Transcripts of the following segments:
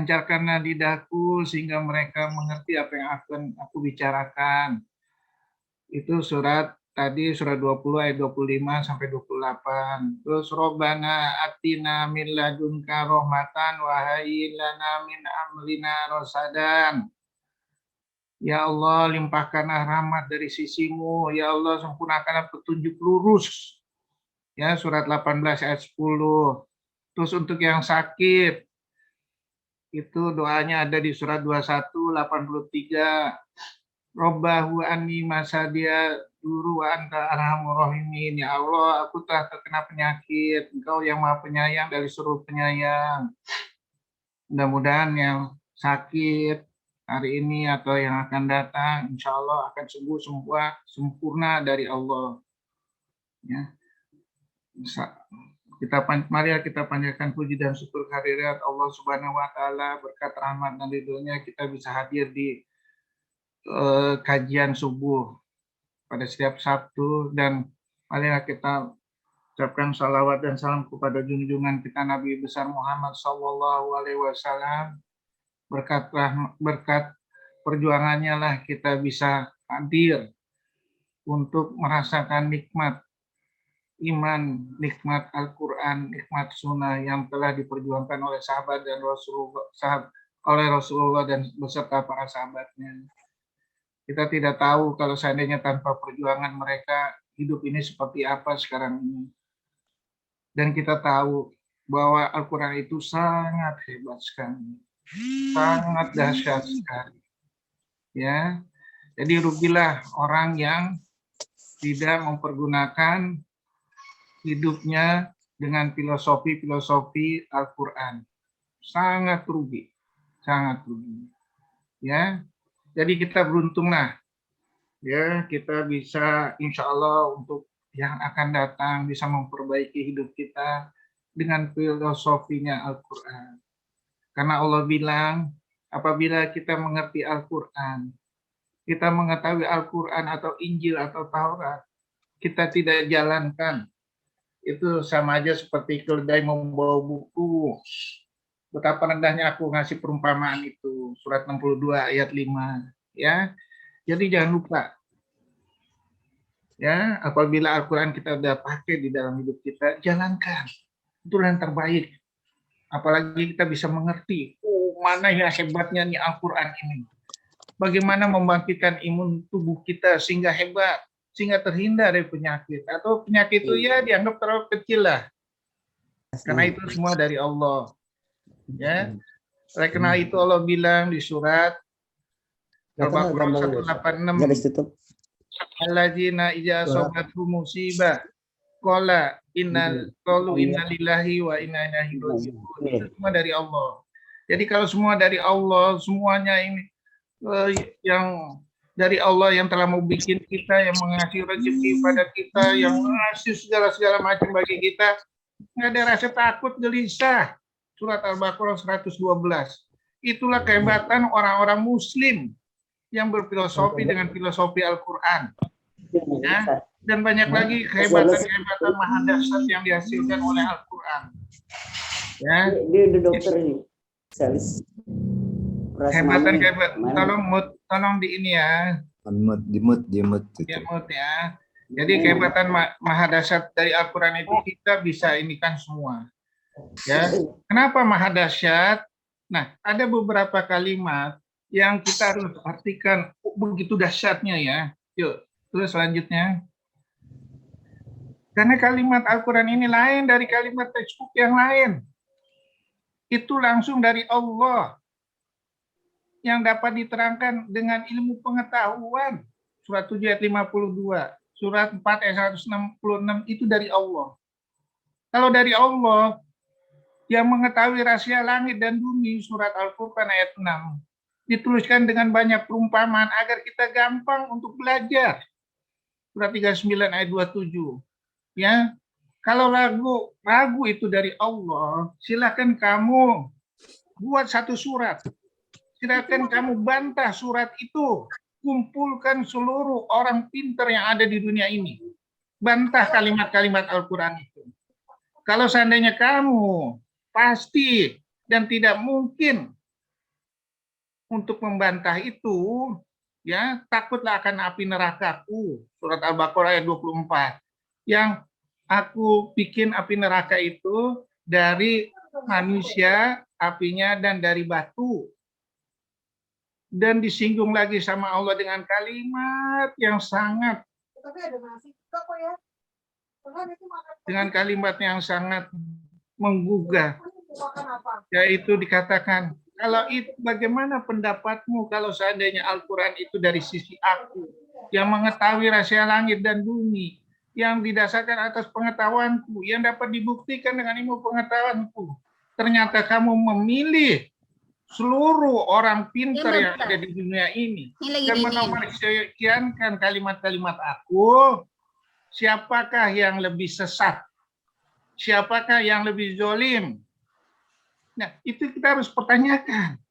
lancarkanlah lidahku sehingga mereka mengerti apa yang akan aku bicarakan. Itu surat tadi, surat 20 ayat 25 sampai 28. Terus Robbana atina min ladunka rahmatan wa hayyi lana min amrina rasadan. Ya Allah, limpahkanlah rahmat dari sisimu. Ya Allah, sempurnakanlah petunjuk lurus. Ya, surat 18 ayat 10. Terus untuk yang sakit, itu doanya ada di surat 21, 83. Robbahu anni masadia duru wa anta arhamur rahimin. Ya Allah, aku telah terkena penyakit. Engkau yang maha penyayang dari seluruh penyayang. Mudah-mudahan yang sakit hari ini atau yang akan datang, insya Allah akan sembuh semua sempurna dari Allah. Ya. Mari kita panjatkan puji dan syukur kehadirat Allah Subhanahu Wa Taala, berkat rahmat dan ridhonya kita bisa hadir di kajian subuh pada setiap Sabtu, dan marilah kita ucapkan salawat dan salam kepada junjungan kita Nabi besar Muhammad SAW. Berkat perjuangannya lah kita bisa hadir untuk merasakan nikmat iman, nikmat Al-Quran, nikmat sunnah yang telah diperjuangkan oleh sahabat dan Rasulullah dan beserta para sahabatnya. Kita tidak tahu kalau seandainya tanpa perjuangan mereka, hidup ini seperti apa sekarang ini. Dan kita tahu bahwa Al-Quran itu sangat hebat sekali, sangat dahsyat sekali. Ya, jadi rugilah orang yang tidak mempergunakan hidupnya dengan filosofi Al-Quran. Sangat rugi, sangat rugi. Ya, jadi kita beruntunglah. Ya, kita bisa insya Allah untuk yang akan datang bisa memperbaiki hidup kita dengan filosofinya Al-Quran. Karena Allah bilang, apabila kita mengerti Al-Quran, kita mengetahui Al-Quran atau Injil atau Taurat, kita tidak jalankan, itu sama aja seperti keledai membawa buku. Betapa rendahnya aku ngasih perumpamaan itu, surat 62 ayat 5. Ya, jadi jangan lupa, ya, apabila Al-Quran kita udah pakai di dalam hidup kita, jalankan. Itu yang terbaik. Apalagi kita bisa mengerti, mana yang hebatnya nih Al-Quran ini. Bagaimana membangkitkan imun tubuh kita sehingga hebat, sehingga terhindar dari penyakit. Atau penyakit itu ya dianggap terlalu kecil lah. Karena itu semua dari Allah. Ya. Oleh karena itu Allah bilang di surat Al-Baqarah 186. Alladzina idza asabatuhum musibah qala inna lillahi wa inna ilaihi raji'un. Itu semua dari Allah. Jadi kalau semua dari Allah, semuanya ini yang dari Allah yang telah mau bikin kita, yang mengasih rezeki pada kita, yang mengasih segala macam bagi kita, nggak ada rasa takut, gelisah. Surat Al-Baqarah 112. Itulah kehebatan orang-orang Muslim yang berfilosofi dengan filosofi Al-Quran. Ya, dan banyak lagi kehebatan maha dahsyat yang dihasilkan oleh Al-Quran. Ya, dia udah dokter ini, spesialis. Kehebatan. Tolong di ini ya. Di mute ya. Jadi kehebatan maha dahsyat dari Al-Quran itu kita bisa ini kan semua. Ya, kenapa maha dahsyat? Nah, ada beberapa kalimat yang kita harus artikan begitu dahsyatnya ya. Yuk. Terus selanjutnya, karena kalimat Al-Quran ini lain dari kalimat textbook yang lain. Itu langsung dari Allah yang dapat diterangkan dengan ilmu pengetahuan. Surat 7 ayat 52, surat 4 ayat 166 itu dari Allah. Kalau dari Allah yang mengetahui rahasia langit dan bumi, surat Al-Furqan ayat 6, dituliskan dengan banyak perumpamaan agar kita gampang untuk belajar. Surat 39 ayat 27. Ya. Kalau ragu itu dari Allah, silakan kamu buat satu surat. Silakan kamu bantah surat itu. Kumpulkan seluruh orang pintar yang ada di dunia ini. Bantah kalimat-kalimat Al-Quran itu. Kalau seandainya kamu pasti dan tidak mungkin untuk membantah itu, ya, takutlah akan api nerakaku. Surat Al-Baqarah ayat 24. Yang aku bikin api neraka itu dari manusia, apinya, dan dari batu. Dan disinggung lagi sama Allah dengan kalimat yang sangat menggugah, yaitu dikatakan, kalau itu bagaimana pendapatmu kalau seandainya Al-Quran itu dari sisi aku yang mengetahui rahasia langit dan bumi, yang didasarkan atas pengetahuanku, yang dapat dibuktikan dengan ilmu pengetahuanku. Ternyata kamu memilih seluruh orang pintar yang ada di dunia ini dan menomorsekiankan kalimat-kalimat aku. Siapakah yang lebih sesat? Siapakah yang lebih zolim? Nah, itu kita harus pertanyakan.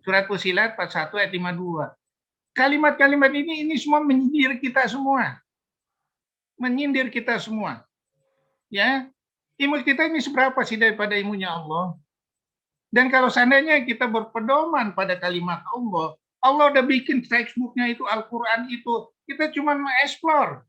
Surat Fussilat 41 ayat 52. Kalimat-kalimat ini semua menyindir kita semua. Menyindir kita semua. Ya, ilmu kita ini seberapa sih daripada ilmunya Allah? Dan kalau seandainya kita berpedoman pada kalimat Allah, Allah udah bikin textbooknya itu, Al-Quran itu, kita cuma mengeksplor.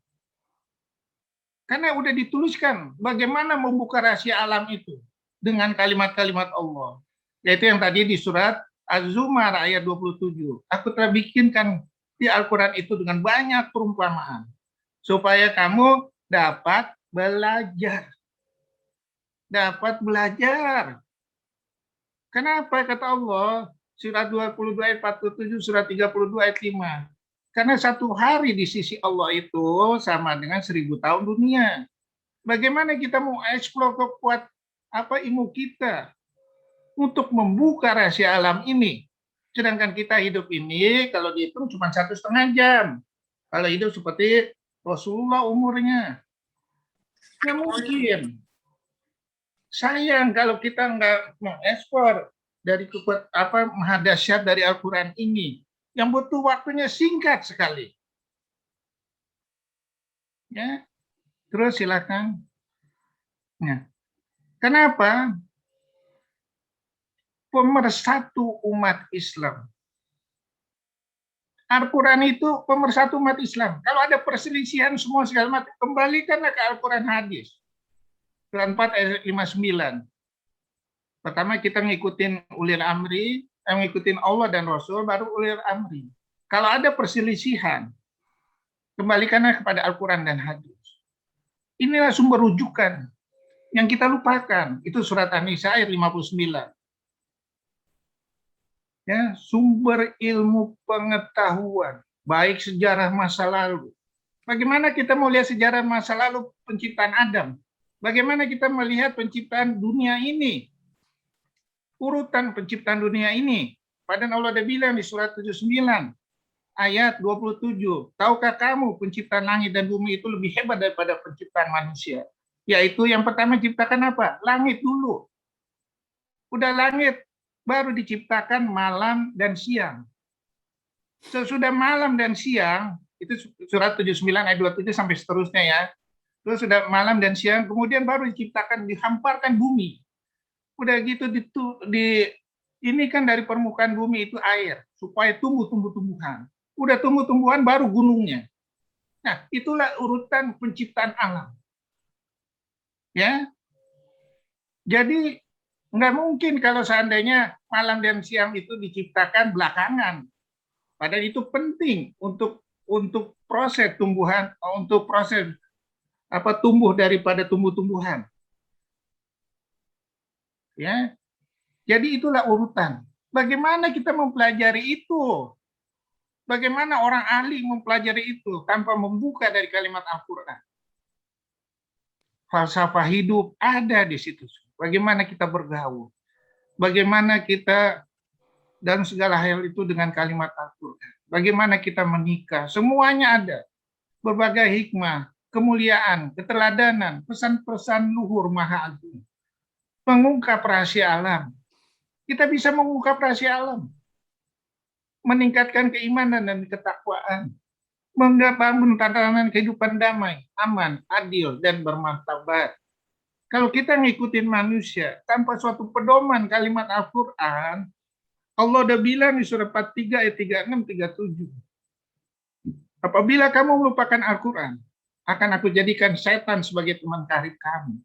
Karena udah dituliskan bagaimana membuka rahasia alam itu dengan kalimat-kalimat Allah. Yaitu yang tadi di surat Az-Zumar ayat 27. Aku telah bikinkan di Al-Quran itu dengan banyak perumpamaan. Supaya kamu dapat belajar. Dapat belajar. Kenapa kata Allah? Surat 22 ayat 47, surat 32 ayat 5. Karena satu hari di sisi Allah itu sama dengan 1000 tahun dunia. Bagaimana kita mau eksplor kekuat ilmu kita untuk membuka rahasia alam ini? Sedangkan kita hidup ini kalau dihitung cuma 1,5 jam. Kalau hidup seperti Rasulullah umurnya. Nggak mungkin. Sayang kalau kita nggak mengekspor dari maha dahsyat dari Al-Quran ini, yang butuh waktunya singkat sekali. Ya, terus silakan. Ya. Kenapa? Pemersatu umat Islam. Al-Quran itu pemersatu umat Islam. Kalau ada perselisihan semua segala macam, kembalikanlah ke Al-Quran hadis. Quran 4 ayat 59. Pertama kita ngikutin ulil amri, ngikutin Allah dan Rasul, baru ulil amri. Kalau ada perselisihan, kembalikanlah kepada Al-Quran dan hadis. Inilah sumber rujukan yang kita lupakan. Itu surat An-Nisa ayat 59. Ya, sumber ilmu pengetahuan, baik sejarah masa lalu. Bagaimana kita mau lihat sejarah masa lalu penciptaan Adam? Bagaimana kita melihat penciptaan dunia ini? Urutan penciptaan dunia ini. Padahal Allah sudah bilang di surat 79 ayat 27. Tahukah kamu penciptaan langit dan bumi itu lebih hebat daripada penciptaan manusia? Yaitu yang pertama ciptakan apa? Langit dulu. Udah langit, baru diciptakan malam dan siang. Sesudah malam dan siang, itu surat 79 ayat 27 sampai seterusnya ya. Terus sudah malam dan siang, kemudian baru diciptakan, dihamparkan bumi. Udah gitu ini kan dari permukaan bumi itu air, supaya tumbuh tumbuhan. Udah tumbuh-tumbuhan baru gunungnya. Nah, itulah urutan penciptaan alam. Ya. Jadi nggak mungkin kalau seandainya malam dan siang itu diciptakan belakangan. Padahal itu penting untuk proses tumbuhan, untuk proses tumbuh daripada tumbuh-tumbuhan. Ya. Jadi itulah urutan. Bagaimana kita mempelajari itu? Bagaimana orang ahli mempelajari itu tanpa membuka dari kalimat Al-Quran? Falsafah hidup ada di situ. Bagaimana kita bergaul? Bagaimana kita dan segala hal itu dengan kalimat Al-Quran? Bagaimana kita menikah? Semuanya ada. Berbagai hikmah, kemuliaan, keteladanan, pesan-pesan luhur maha agung. Mengungkap rahasia alam. Kita bisa mengungkap rahasia alam. Meningkatkan keimanan dan ketakwaan. Membangun tatanan kehidupan damai, aman, adil, dan bermartabat. Kalau kita ngikutin manusia tanpa suatu pedoman kalimat Al-Quran, Allah udah bilang di surah 43 ayat 36, 37. Apabila kamu melupakan Al-Quran, akan aku jadikan setan sebagai teman karib kamu.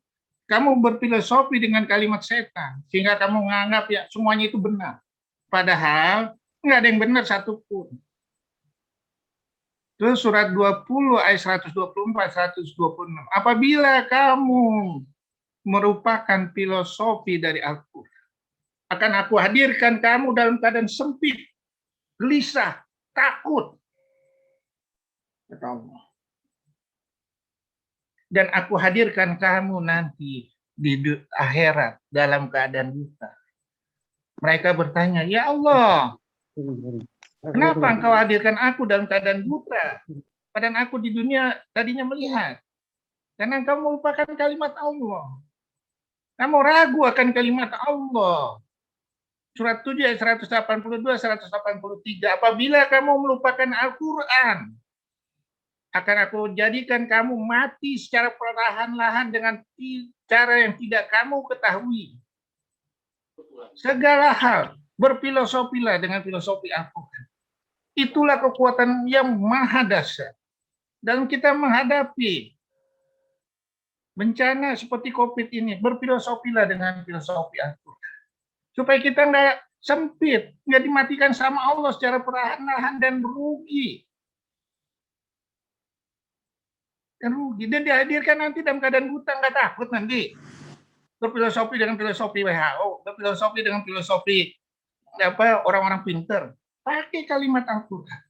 Kamu berfilosofi dengan kalimat setan, sehingga kamu menganggap ya semuanya itu benar. Padahal nggak ada yang benar satupun. Terus surat 20 ayat 124, 126. Apabila kamu merupakan filosofi dari Al-Quran, akan aku hadirkan kamu dalam keadaan sempit, gelisah, takut. Kata Allah. Dan aku hadirkan kamu nanti di akhirat dalam keadaan buta. Mereka bertanya, ya Allah, kenapa engkau hadirkan aku dalam keadaan buta? Padahal aku di dunia tadinya melihat. Karena engkau melupakan kalimat Allah. Kamu ragu akan kalimat Allah. Surat 7 ayat 182, 183. Apabila kamu melupakan Al-Quran, akan aku jadikan kamu mati secara perlahan-lahan dengan cara yang tidak kamu ketahui. Segala hal, berfilosofilah dengan filosofi Al-Quran. Itulah kekuatan yang maha dahsyat dalam kita menghadapi bencana seperti COVID ini. Berfilosofilah dengan filosofi Al-Quran. Supaya kita nggak sempit, nggak dimatikan sama Allah secara perlahan-lahan dan rugi. Dan dihadirkan nanti dalam keadaan buta, nggak takut nanti. Berfilosofi dengan filosofi WHO, berfilosofi dengan filosofi orang-orang pinter. Pakai kalimat Al-Quran.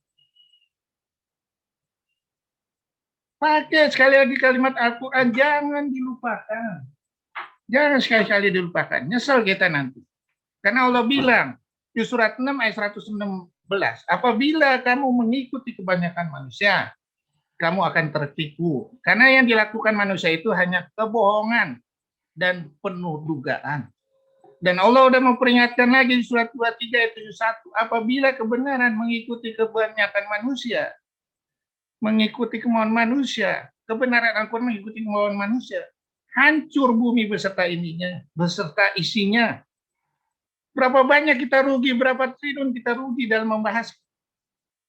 Pakai sekali lagi kalimat Al-Quran, jangan dilupakan. Jangan sekali-kali dilupakan. Nyesel kita nanti. Karena Allah bilang di surat 6 ayat 116, apabila kamu mengikuti kebanyakan manusia, kamu akan tertipu. Karena yang dilakukan manusia itu hanya kebohongan dan penuh dugaan. Dan Allah sudah memperingatkan lagi di surat 23 ayat 71, apabila kebenaran mengikuti kebanyakan manusia, mengikuti kemauan manusia, kebenaran Al-Quran mengikuti kemauan manusia, hancur bumi beserta ininya, beserta isinya. Berapa banyak kita rugi, berapa triliun kita rugi dalam membahas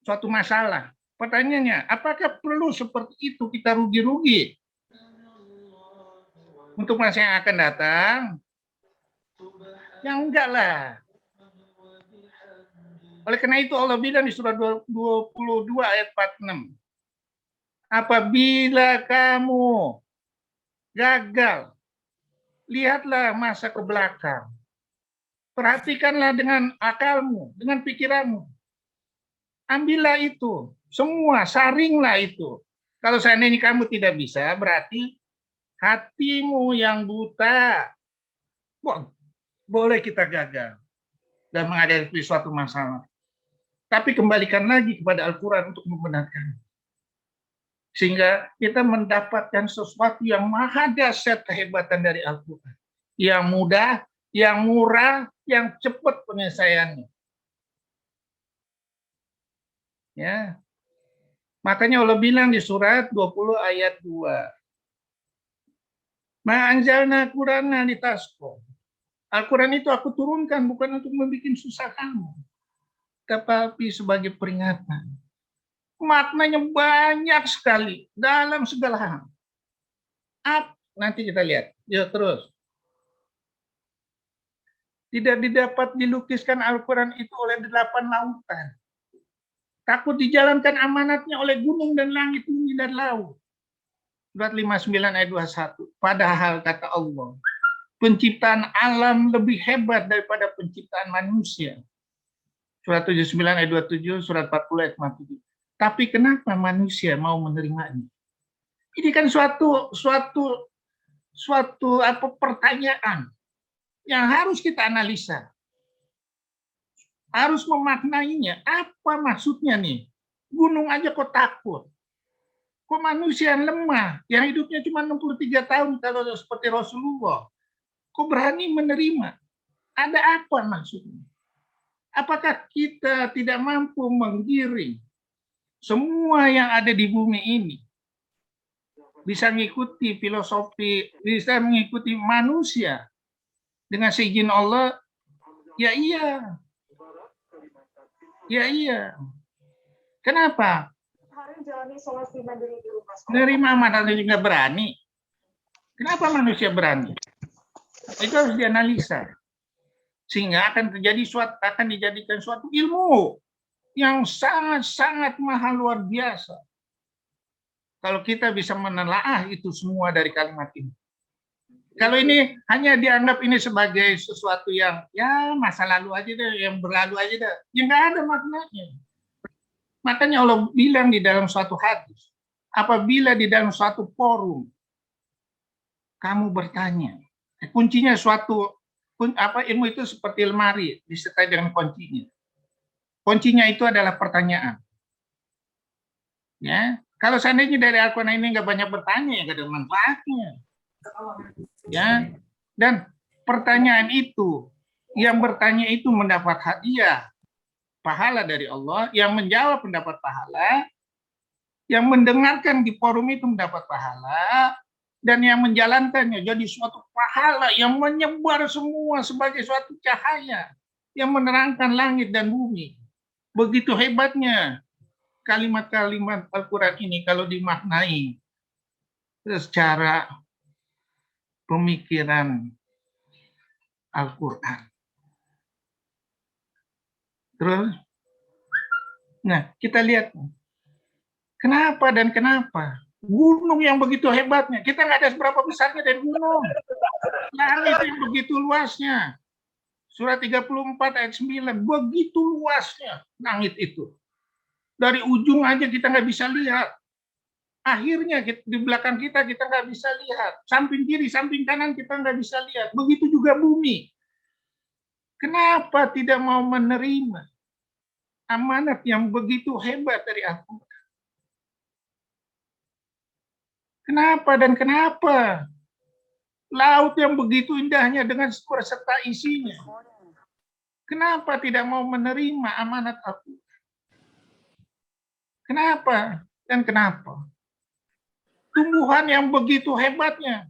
suatu masalah. Pertanyaannya, apakah perlu seperti itu kita rugi-rugi? Untuk masa yang akan datang? Ya enggak lah. Oleh karena itu Allah bilang di surat 22 ayat 46. Apabila kamu gagal, lihatlah masa ke belakang. Perhatikanlah dengan akalmu, dengan pikiranmu. Ambillah itu, semua, saringlah itu. Kalau seandainya kamu tidak bisa, berarti hatimu yang buta. Boleh kita gagal dan menghadapi suatu masalah. Tapi kembalikan lagi kepada Al-Quran untuk membenarkan. Sehingga kita mendapatkan sesuatu yang maha dahsyat kehebatan dari Al-Quran. Yang mudah, yang murah, yang cepat penyelesaiannya. Ya. Makanya Allah bilang di surat 20 ayat 2. Ma'anzalna Qur'ana litasqa. Al-Quran itu aku turunkan bukan untuk membuat susah kamu, tapi sebagai peringatan. Maknanya banyak sekali dalam segala hal. Nanti kita lihat. Yuk terus. Tidak didapat dilukiskan Al-Quran itu oleh 8 lautan. Takut dijalankan amanatnya oleh gunung dan langit, bumi dan laut. Surat 59 ayat 21. Padahal kata Allah, penciptaan alam lebih hebat daripada penciptaan manusia. Surat 79 ayat 27, surat 40 ayat 57. Tapi kenapa manusia mau menerimanya? Ini kan suatu pertanyaan yang harus kita analisa. Harus memaknainya. Apa maksudnya nih? Gunung aja kok takut. Kok manusia yang lemah, yang hidupnya cuma 63 tahun kalau seperti Rasulullah, kok berani menerima? Ada apa maksudnya? Apakah kita tidak mampu menggiring semua yang ada di bumi ini? Bisa mengikuti filosofi, bisa mengikuti manusia dengan seizin Allah? Ya iya. Ya iya. Kenapa? Hari jalani isolasi mandiri di rumah sekolah. Nerima amanat aja nggak berani. Kenapa manusia berani? Itu harus dianalisa. Sehingga akan dijadikan suatu ilmu yang sangat-sangat mahal luar biasa. Kalau kita bisa menelaah itu semua dari kalimat ini. Kalau ini hanya dianggap ini sebagai sesuatu yang ya masa lalu aja deh, yang berlalu aja deh, ya nggak ada maknanya. Makanya Allah bilang di dalam suatu hadis, apabila di dalam suatu forum kamu bertanya, kuncinya ilmu itu seperti lemari disertai dengan kuncinya. Kuncinya itu adalah pertanyaan. Ya, kalau seandainya dari Al-Quran ini nggak banyak bertanya, ya nggak ada manfaatnya. Ya, dan pertanyaan itu, yang bertanya itu mendapat hadiah pahala dari Allah, yang menjawab mendapat pahala, yang mendengarkan di forum itu mendapat pahala, dan yang menjalankannya jadi suatu pahala yang menyebar semua sebagai suatu cahaya yang menerangkan langit dan bumi. Begitu hebatnya kalimat-kalimat Al-Quran ini kalau dimaknai secara pemikiran Al-Quran. Terus, nah kita lihat kenapa dan kenapa gunung yang begitu hebatnya, kita nggak ada seberapa besarnya dari gunung. Langit yang begitu luasnya. Surat 34 ayat 9, begitu luasnya langit itu. Dari ujung aja kita nggak bisa lihat. Akhirnya di belakang kita nggak bisa lihat. Samping kiri, samping kanan kita nggak bisa lihat. Begitu juga bumi. Kenapa tidak mau menerima amanat yang begitu hebat dari Al-Quran? Kenapa dan kenapa? Laut yang begitu indahnya dengan serta isinya. Kenapa tidak mau menerima amanat Al-Quran? Kenapa dan kenapa? Tumbuhan yang begitu hebatnya,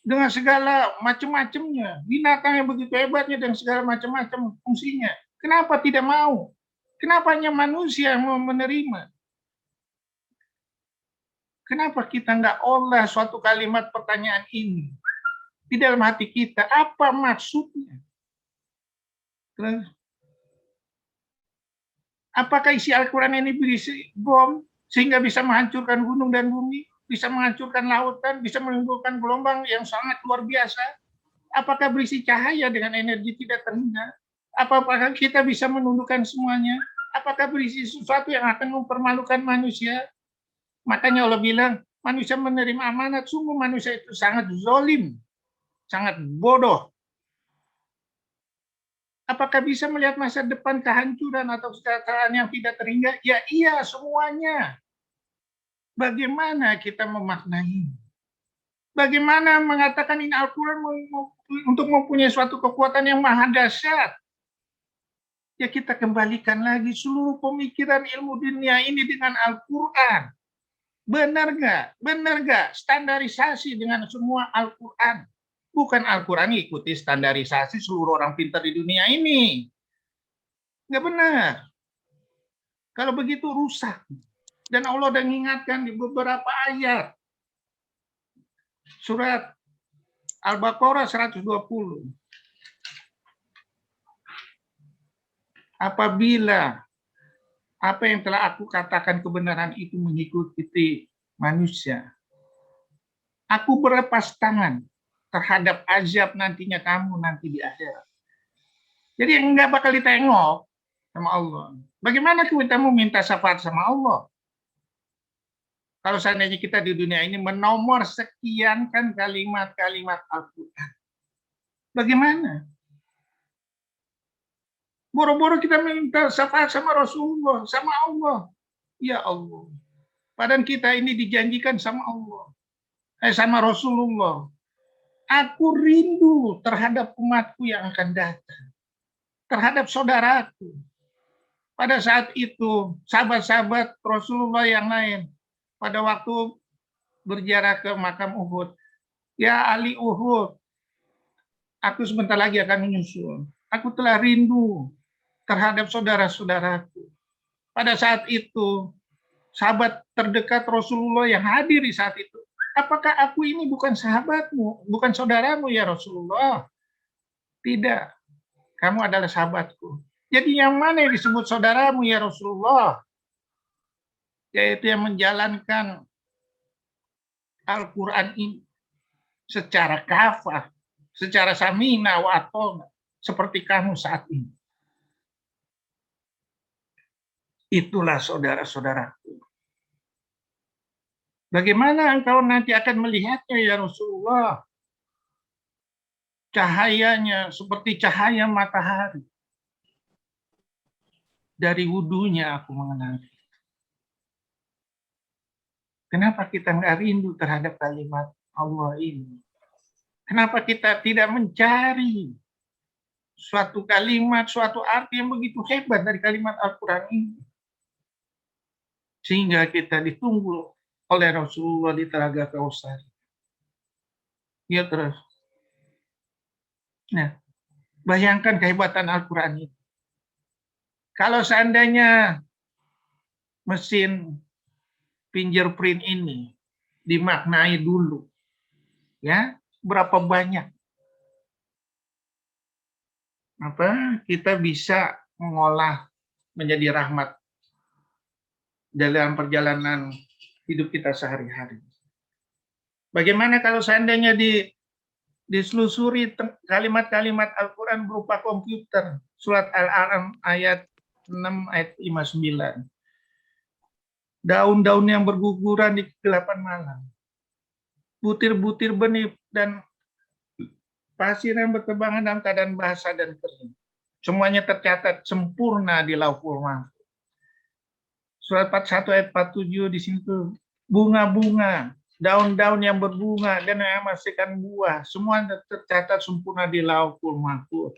dengan segala macam-macamnya, binatang yang begitu hebatnya dengan segala macam-macam fungsinya. Kenapa tidak mau? Kenapa hanya manusia yang mau menerima? Kenapa kita nggak olah suatu kalimat pertanyaan ini di dalam hati kita? Apa maksudnya? Apakah isi Al-Quran ini berisi bom sehingga bisa menghancurkan gunung dan bumi? Bisa menghancurkan lautan, bisa menimbulkan gelombang yang sangat luar biasa? Apakah berisi cahaya dengan energi tidak terhingga? Apakah kita bisa menundukkan semuanya? Apakah berisi sesuatu yang akan mempermalukan manusia? Makanya Allah bilang, manusia menerima amanat, sungguh manusia itu sangat zalim, sangat bodoh. Apakah bisa melihat masa depan kehancuran atau kesejahteraan yang tidak terhingga? Ya iya, semuanya. Bagaimana kita memaknai? Bagaimana mengatakan ini Al-Quran untuk mempunyai suatu kekuatan yang maha dahsyat? Ya kita kembalikan lagi seluruh pemikiran ilmu dunia ini dengan Al-Quran. Benar nggak? Benar nggak? Standarisasi dengan semua Al-Quran. Bukan Al-Quran ikuti standarisasi seluruh orang pintar di dunia ini. Nggak benar. Kalau begitu rusak. Dan Allah sudah mengingatkan di beberapa ayat. Surat Al-Baqarah 120. Apabila apa yang telah aku katakan kebenaran itu mengikuti manusia, aku berlepas tangan terhadap azab nantinya kamu nanti di akhirat. Jadi yang nggak bakal ditengok sama Allah. Bagaimana kita mau minta syafaat sama Allah? Kalau seandainya kita di dunia ini menomor sekian kan kalimat-kalimat Al-Quran. Bagaimana? Boro-boro kita minta syafaat sama Rasulullah, sama Allah. Ya Allah. Padahal kita ini dijanjikan sama Allah. Sama Rasulullah. Aku rindu terhadap umatku yang akan datang. Terhadap saudaraku. Pada saat itu, sahabat-sahabat Rasulullah yang lain, pada waktu berjarak ke makam Uhud, ya Ali Uhud, aku sebentar lagi akan menyusul. Aku telah rindu terhadap saudara-saudaraku. Pada saat itu, sahabat terdekat Rasulullah yang hadir di saat itu, apakah aku ini bukan sahabatmu, bukan saudaramu ya Rasulullah? Tidak, kamu adalah sahabatku. Jadi yang mana yang disebut saudaramu ya Rasulullah? Yaitu yang menjalankan Al-Quran ini secara kafah, secara samina wa atona, seperti kamu saat ini. Itulah saudara-saudaraku. Bagaimana engkau nanti akan melihatnya ya Rasulullah? Cahayanya seperti cahaya matahari. Dari wudunya aku mengenal. Kenapa kita nggak rindu terhadap kalimat Allah ini? Kenapa kita tidak mencari suatu kalimat, suatu arti yang begitu hebat dari kalimat Al-Quran ini? Sehingga kita ditunggu oleh Rasulullah di Telaga Kausar. Ya terus. Nah, bayangkan kehebatan Al-Quran ini. Kalau seandainya mesin fingerprint ini dimaknai dulu, ya berapa banyak kita bisa mengolah menjadi rahmat dalam perjalanan hidup kita sehari-hari. Bagaimana kalau seandainya diselusuri kalimat-kalimat Al-Quran berupa komputer, surat Al-An'am ayat 6 ayat 59. Daun-daun yang berguguran di kegelapan malam, butir-butir benih dan pasir yang berterbangan dalam keadaan basah dan kering. Semuanya tercatat sempurna di Lauhul Mahfuz. Surat 41 ayat 47 di sini tuh bunga-bunga, daun-daun yang berbunga dan yang menghasilkan buah, semua tercatat sempurna di Lauhul Mahfuz.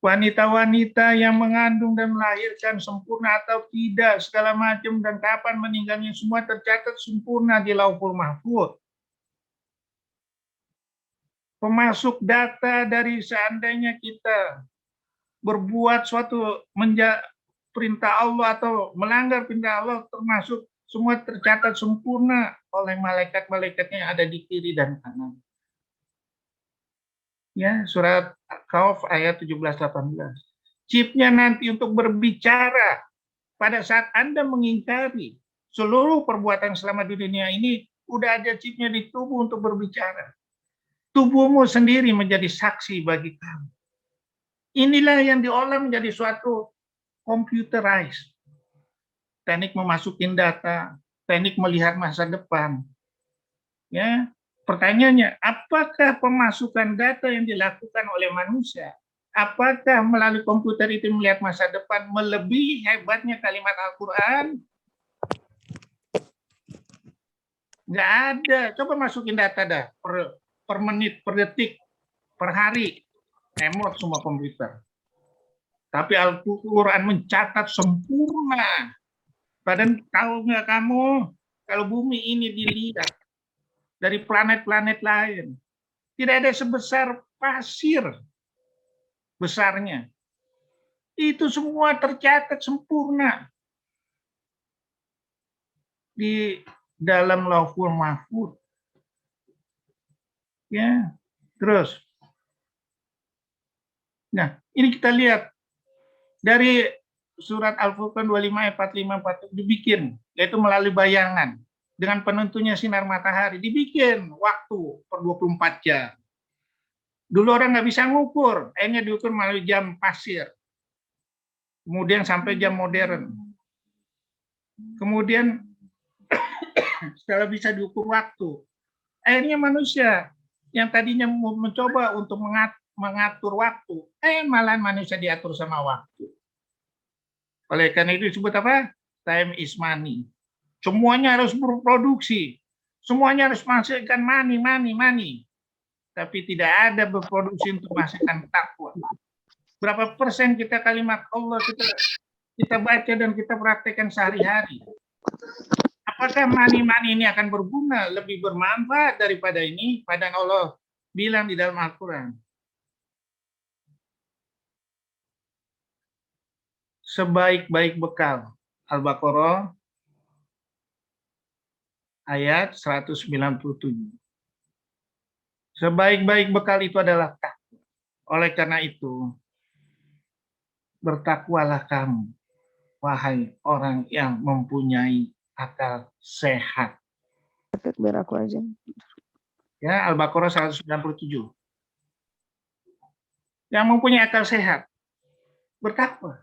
Wanita-wanita yang mengandung dan melahirkan sempurna atau tidak, segala macam dan kapan meninggalnya semua tercatat sempurna di Lauhul Mahfuz. Pemasuk data dari seandainya kita berbuat suatu perintah Allah atau melanggar perintah Allah, termasuk semua tercatat sempurna oleh malaikat-malaikatnya yang ada di kiri dan kanan. Ya, surat Kahf ayat 17-18. Chipnya nanti untuk berbicara pada saat Anda mengingkari seluruh perbuatan selama di dunia ini, udah ada chipnya di tubuh untuk berbicara. Tubuhmu sendiri menjadi saksi bagi kamu. Inilah yang diolah menjadi suatu computerized. Teknik memasukin data, teknik melihat masa depan. Ya, pertanyaannya, apakah pemasukan data yang dilakukan oleh manusia, apakah melalui komputer itu melihat masa depan melebihi hebatnya kalimat Al-Quran? Nggak ada. Coba masukin data dah, per menit, per detik, per hari. Emot semua komputer. Tapi Al-Quran mencatat sempurna. Padahal tahu nggak kamu, kalau bumi ini dilihat dari planet-planet lain, tidak ada sebesar pasir besarnya. Itu semua tercatat sempurna di dalam Lauhul Mahfuz. Ya, terus. Nah, ini kita lihat dari surat Al-Furqan 25 ayat 45 dibikin, yaitu melalui bayangan. Dengan penentunya sinar matahari, dibikin waktu per 24 jam. Dulu orang nggak bisa ngukur, akhirnya diukur melalui jam pasir. Kemudian sampai jam modern. Kemudian setelah bisa diukur waktu, akhirnya manusia yang tadinya mencoba untuk mengatur waktu, malah manusia diatur sama waktu. Oleh karena itu disebut apa? Time is money. Semuanya harus berproduksi. Semuanya harus menghasilkan money. Tapi tidak ada berproduksi untuk menghasilkan takwa. Berapa persen kita kalimat Allah kita baca dan kita praktekkan sehari-hari? Apakah money ini akan berguna, lebih bermanfaat daripada ini? Padahal Allah bilang di dalam Al-Quran. sebaik-baik bekal. Al-Baqarah ayat 197. Sebaik-baik bekal itu adalah takwa. Oleh karena itu, bertakwalah kamu, wahai orang yang mempunyai akal sehat. Biar aku aja. Ya, Al-Baqarah 197. Yang mempunyai akal sehat, bertakwa.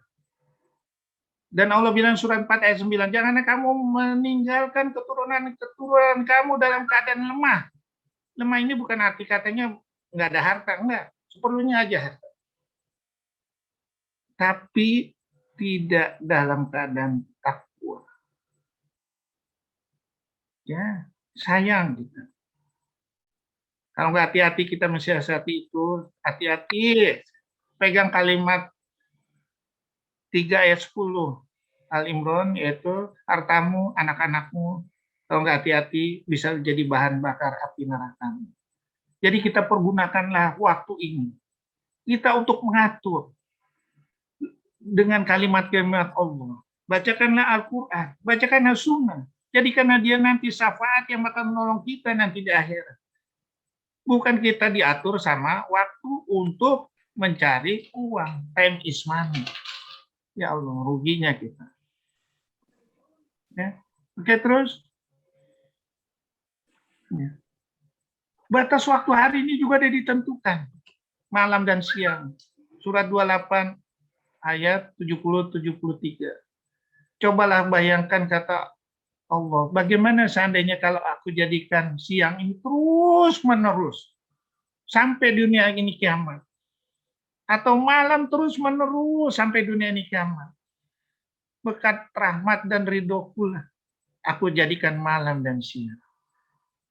Dan Allah bilang surat 4 ayat 9, janganlah kamu meninggalkan keturunan kamu dalam keadaan lemah. Lemah ini bukan arti katanya nggak ada harta, enggak. Seperlunya aja harta. Tapi tidak dalam keadaan takwa. Ya, sayang kita. Kalau nggak hati-hati kita mensiasati itu, hati-hati. Pegang kalimat 3 ayat 10 Al-Imran, yaitu hartamu, anak-anakmu, kalau nggak hati-hati bisa jadi bahan bakar api neraka. Jadi kita pergunakanlah waktu ini. Kita untuk mengatur dengan kalimat-kalimat Allah. Bacakanlah Al-Quran, bacakanlah Sunnah. Jadikanlah dia nanti syafaat yang bakal menolong kita nanti di akhirat. Bukan kita diatur sama waktu untuk mencari uang. Time is money. Ya Allah, ruginya kita. Ya. Oke, terus. Ya. Batas waktu hari ini juga sudah ditentukan. Malam dan siang. Surat 28 ayat 70-73. Cobalah bayangkan kata Allah, bagaimana seandainya kalau aku jadikan siang ini terus menerus sampai dunia ini kiamat. Atau malam terus menerus sampai dunia ini kiamat. Berkat rahmat dan ridhoku lah aku jadikan malam dan siang.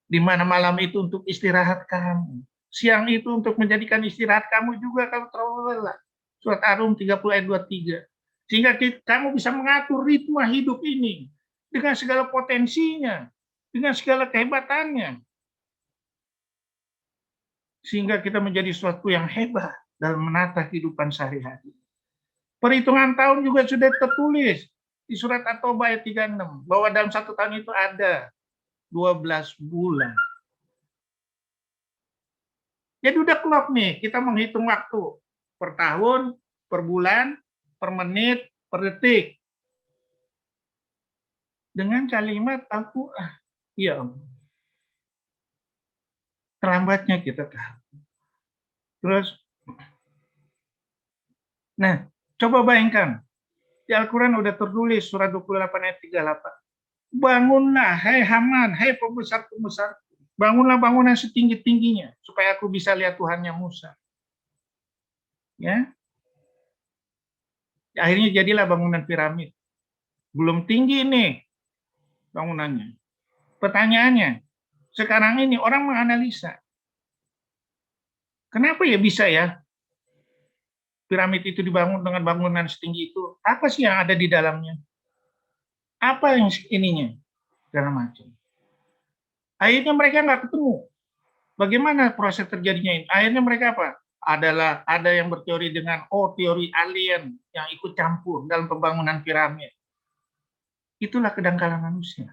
Di mana malam itu untuk istirahat kamu. Siang itu untuk menjadikan istirahat kamu juga kalau terlalu lelah. Surat Ar-Rum 30 ayat 23. Sehingga kamu bisa mengatur ritme hidup ini dengan segala potensinya, dengan segala kehebatannya. Sehingga kita menjadi sesuatu yang hebat dalam menata kehidupan sehari-hari. Perhitungan tahun juga sudah tertulis di surat At-Taubah ayat 36 bahwa dalam satu tahun itu ada 12 bulan. Jadi udah klop nih, kita menghitung waktu per tahun, per bulan, per menit, per detik. Dengan kalimat Al-Quran. Ya Allah. Terlambatnya kita tahu. Terus, nah, coba bayangkan. Di Al-Quran udah tertulis surat 28 ayat 38. Bangunlah, hai Haman, hai pembesar-pembesar. Bangunlah bangunan setinggi-tingginya supaya aku bisa lihat Tuhannya Musa. Ya. Akhirnya jadilah bangunan piramid. Belum tinggi nih bangunannya. Pertanyaannya, sekarang ini orang menganalisa. Kenapa ya bisa ya piramid itu dibangun dengan bangunan setinggi itu? Apa sih yang ada di dalamnya? Apa yang ininya? Segala macam. Akhirnya mereka nggak ketemu. Bagaimana proses terjadinya ini? Akhirnya mereka apa? Ada yang berteori dengan teori alien yang ikut campur dalam pembangunan piramid. Itulah kedangkalan manusia.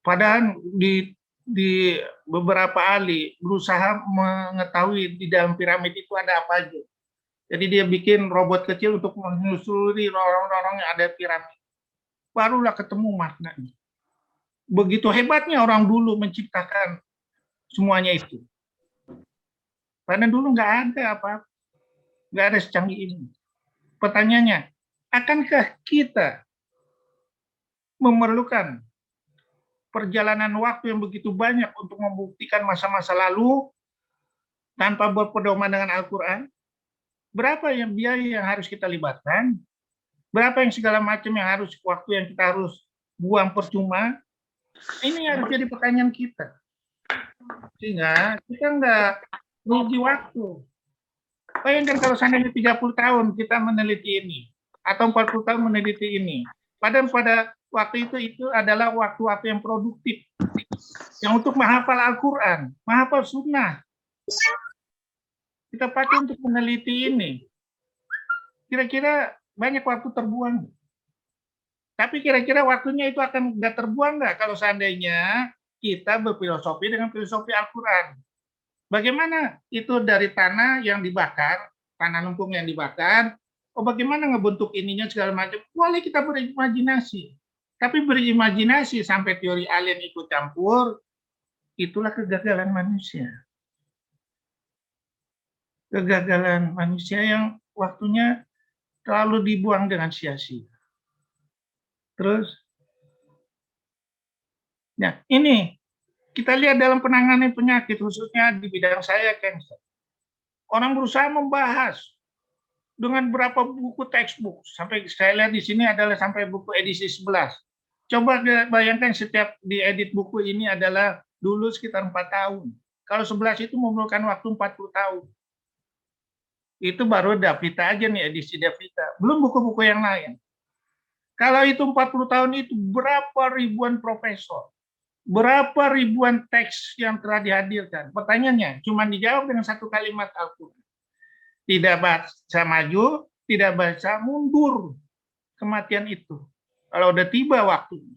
Padahal di beberapa ahli berusaha mengetahui di dalam piramid itu ada apa aja. Jadi dia bikin robot kecil untuk menelusuri lorong-lorong yang ada piramid. Barulah ketemu maknanya. Begitu hebatnya orang dulu menciptakan semuanya itu. Karena dulu nggak ada apa-apa. Nggak ada secanggih ini. Pertanyaannya, akankah kita memerlukan perjalanan waktu yang begitu banyak untuk membuktikan masa-masa lalu tanpa berpedoman dengan Al-Quran? Berapa yang biaya yang harus kita libatkan? Berapa yang segala macam yang harus waktu yang kita harus buang percuma? Ini harus jadi pertanyaan kita. Sehingga kita nggak rugi waktu. Bayangkan kalau seandainya 30 tahun kita meneliti ini, atau 40 tahun meneliti ini. Padahal pada waktu itu adalah waktu-waktu yang produktif. Yang untuk menghafal Al-Quran, menghafal Sunnah. Kita pakai untuk meneliti ini. Kira-kira Banyak waktu terbuang. Tapi kira-kira waktunya itu akan nggak terbuang nggak kalau seandainya kita berfilosofi dengan filosofi Al-Quran? Bagaimana itu dari tanah yang dibakar, tanah lempung yang dibakar, bagaimana ngebentuk ininya segala macam? Boleh kita berimajinasi. Tapi berimajinasi sampai teori alien ikut campur, itulah kegagalan manusia. Kegagalan manusia yang waktunya terlalu dibuang dengan sia-sia. Terus, nah ini kita lihat dalam penanganan penyakit, khususnya di bidang saya, cancer. Orang berusaha membahas dengan berapa buku textbook. Sampai saya lihat di sini adalah sampai buku edisi 11. Coba bayangkan setiap diedit buku ini adalah dulu sekitar 4 tahun. Kalau 11 itu memerlukan waktu 40 tahun. Itu baru Davita aja nih, edisi Davita. Belum buku-buku yang lain. Kalau itu 40 tahun itu berapa ribuan profesor, berapa ribuan teks yang telah dihadirkan. Pertanyaannya cuma dijawab dengan satu kalimat Al-Quran. Tidak baca maju, tidak baca mundur kematian itu. Kalau udah tiba waktunya.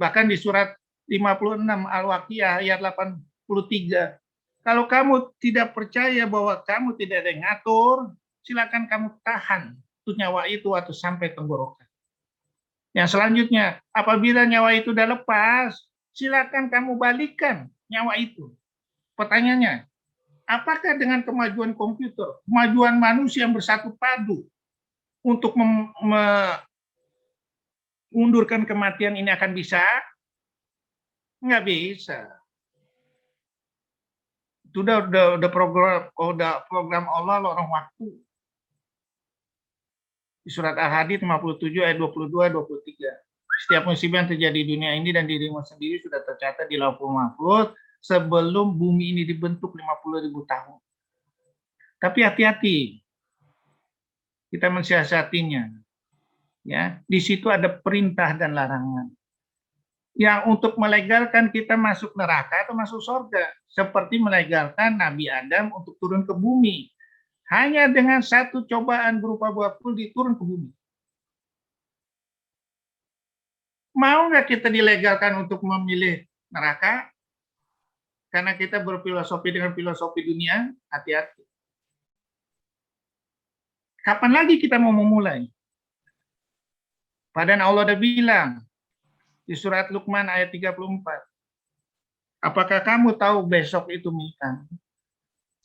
Bahkan di surat 56 Al-Waqiah ayat 83. Kalau kamu tidak percaya bahwa kamu tidak ada yang ngatur, silakan kamu tahan tuh nyawa itu atau sampai tenggorokan. Yang selanjutnya, apabila nyawa itu udah lepas, silakan kamu balikan nyawa itu. Pertanyaannya, apakah dengan kemajuan komputer, kemajuan manusia yang bersatu padu untuk mengundurkan kematian ini akan bisa? Nggak bisa. Itu udah program Allah lorong waktu. Di surat Al-Hadid 57 ayat 22 23. Setiap musibah yang terjadi di dunia ini dan dirimu sendiri sudah tercatat di Lauhul Mahfuz sebelum bumi ini dibentuk 50.000 tahun. Tapi hati-hati. Kita mensiasatinya. Ya, di situ ada perintah dan larangan. Yang untuk melegalkan kita masuk neraka atau masuk surga, seperti melegalkan Nabi Adam untuk turun ke bumi. Hanya dengan satu cobaan berupa buah kuldi turun ke bumi. Mau nggak kita dilegalkan untuk memilih neraka? Karena kita berfilosofi dengan filosofi dunia, hati-hati. Kapan lagi kita mau memulai? Padahal Allah udah bilang di surat Luqman ayat 34. Apakah kamu tahu besok itu mitan?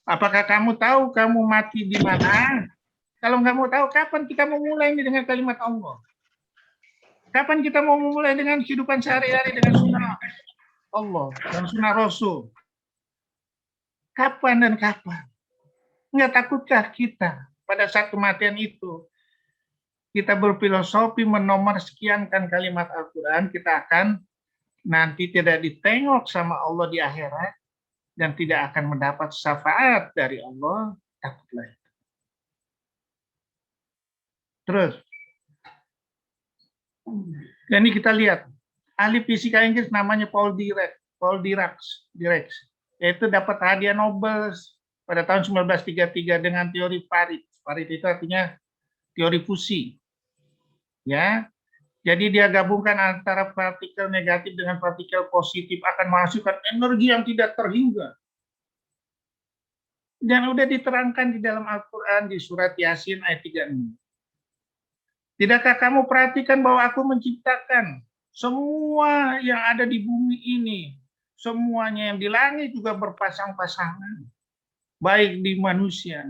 Apakah kamu tahu kamu mati di mana? Kalau nggak mau tahu, kapan kita mau mulai ini dengan kalimat Allah? Kapan kita mau memulai dengan kehidupan sehari-hari dengan sunnah Allah dan sunnah Rasul? Kapan dan kapan? Nggak takutkah kita pada saat kematian itu kita berfilosofi menomor sekiankan kalimat Al-Quran, kita akan nanti tidak ditengok sama Allah di akhirat dan tidak akan mendapat syafaat dari Allah. Takutlah itu. Terus, ini kita lihat ahli fisika Inggris namanya Paul Dirac, yaitu dapat hadiah Nobel pada tahun 1933 dengan teori Farid. Farid itu artinya teori fusi. Ya, jadi dia gabungkan antara partikel negatif dengan partikel positif akan menghasilkan energi yang tidak terhingga. Dan udah diterangkan di dalam Al-Quran di surat Yasin ayat 36. Tidakkah kamu perhatikan bahwa aku menciptakan semua yang ada di bumi ini, semuanya yang di langit juga berpasang-pasangan, baik di manusia,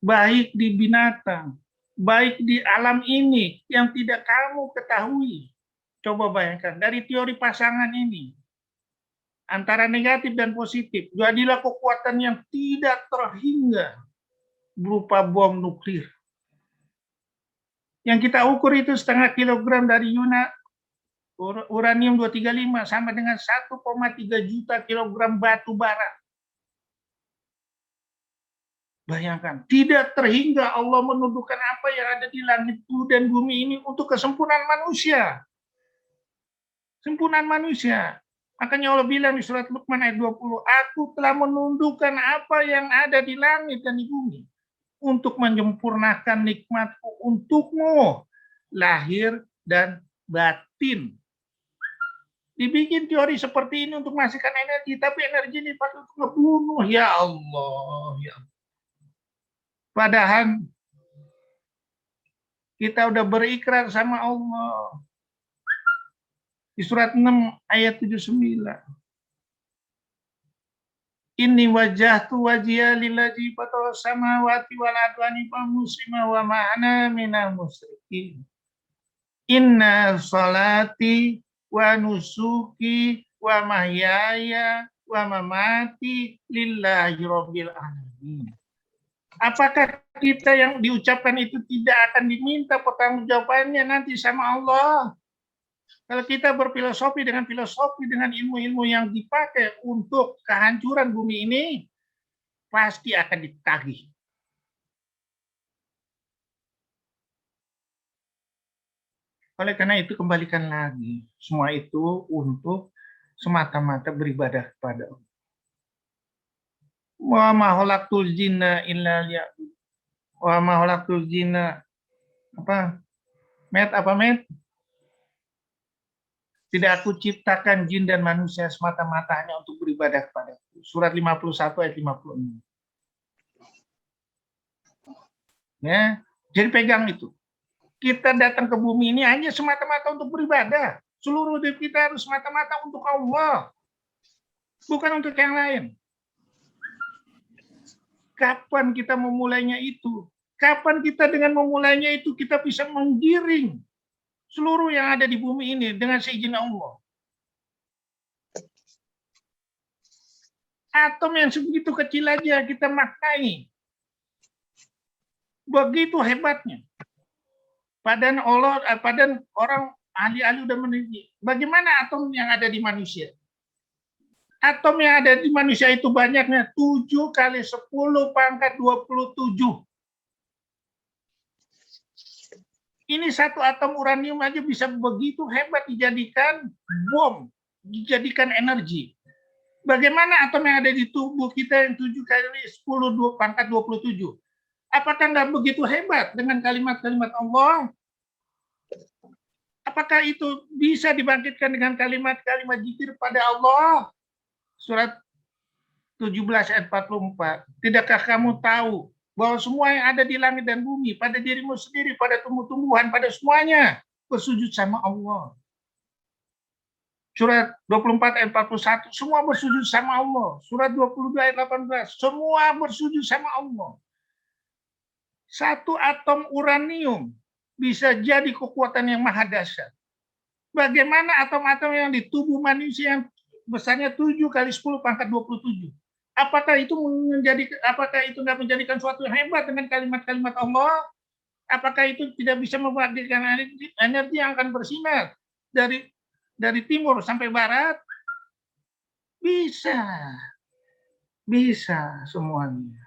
baik di binatang, baik di alam ini yang tidak kamu ketahui. Coba bayangkan, dari teori pasangan ini, antara negatif dan positif, jadilah kekuatan yang tidak terhingga berupa bom nuklir. Yang kita ukur itu 0,5 kilogram dari uranium 235 sama dengan 1,3 juta kilogram batu bara. Bayangkan, tidak terhingga Allah menuduhkan apa yang ada di langit dan bumi ini untuk kesempurnaan manusia. Sempurnaan manusia. Makanya Allah bilang di surat Luqman ayat 20, aku telah menundukkan apa yang ada di langit dan di bumi untuk menyempurnakan nikmatku untukmu, lahir dan batin. Dibikin teori seperti ini untuk menghasilkan energi, tapi energi ini dipakai untuk ngebunuh. Ya Allah, ya Allah. Padahal kita udah berikrar sama Allah. Di surat 6 ayat 79. Inni wajjahtu wajhiya lillazi fatara samawati wal ardi muslima wa ma'ana minal musyrikin. Inna salati wa nusuki wa mahyaya wa mamati lillahi rabbil alamin. Apakah kita yang diucapkan itu tidak akan diminta pertanggungjawabannya nanti sama Allah? Kalau kita berfilosofi dengan ilmu-ilmu yang dipakai untuk kehancuran bumi ini, pasti akan ditagih. Oleh karena itu, kembalikan lagi. Semua itu untuk semata-mata beribadah kepada Allah. Wa ma khalaqtul jinna illa liya'budun. Wa ma khalaqtul jinna Met? Tidak aku ciptakan jin dan manusia semata-mata hanya untuk beribadah kepadaku. Surat 51 ayat 56. Ya, jadi pegang itu. Kita datang ke bumi ini hanya semata-mata untuk beribadah. Seluruh hidup kita harus semata-mata untuk Allah. Bukan untuk yang lain. Kapan kita memulainya itu? Kapan kita dengan memulainya itu kita bisa menggiring seluruh yang ada di bumi ini dengan seizin Allah. Atom yang sebegitu kecil aja kita maknai. Begitu hebatnya. Padahal orang ahli-ahli udah meneliti. Bagaimana atom yang ada di manusia? Atom yang ada di manusia itu banyaknya 7 kali 10 pangkat 27. Ini satu atom uranium aja bisa begitu hebat dijadikan bom, dijadikan energi. Bagaimana atom yang ada di tubuh kita yang 7 kali 10 pangkat 27? Apakah nggak begitu hebat dengan kalimat-kalimat Allah? Apakah itu bisa dibangkitkan dengan kalimat-kalimat zikir pada Allah? Surat 17 ayat 44. Tidakkah kamu tahu bahwa semua yang ada di langit dan bumi, pada dirimu sendiri, pada tumbuh-tumbuhan, pada semuanya, bersujud sama Allah. Surat 24 ayat 41, semua bersujud sama Allah. Surat 22 ayat 18, semua bersujud sama Allah. Satu atom uranium bisa jadi kekuatan yang maha dahsyat. Bagaimana atom-atom yang di tubuh manusia yang besarnya 7 kali 10 pangkat 27? Apakah itu nggak menjadikan suatu yang hebat dengan kalimat-kalimat Allah? Apakah itu tidak bisa membangkitkan energi yang akan bersinar dari timur sampai barat? Bisa semuanya.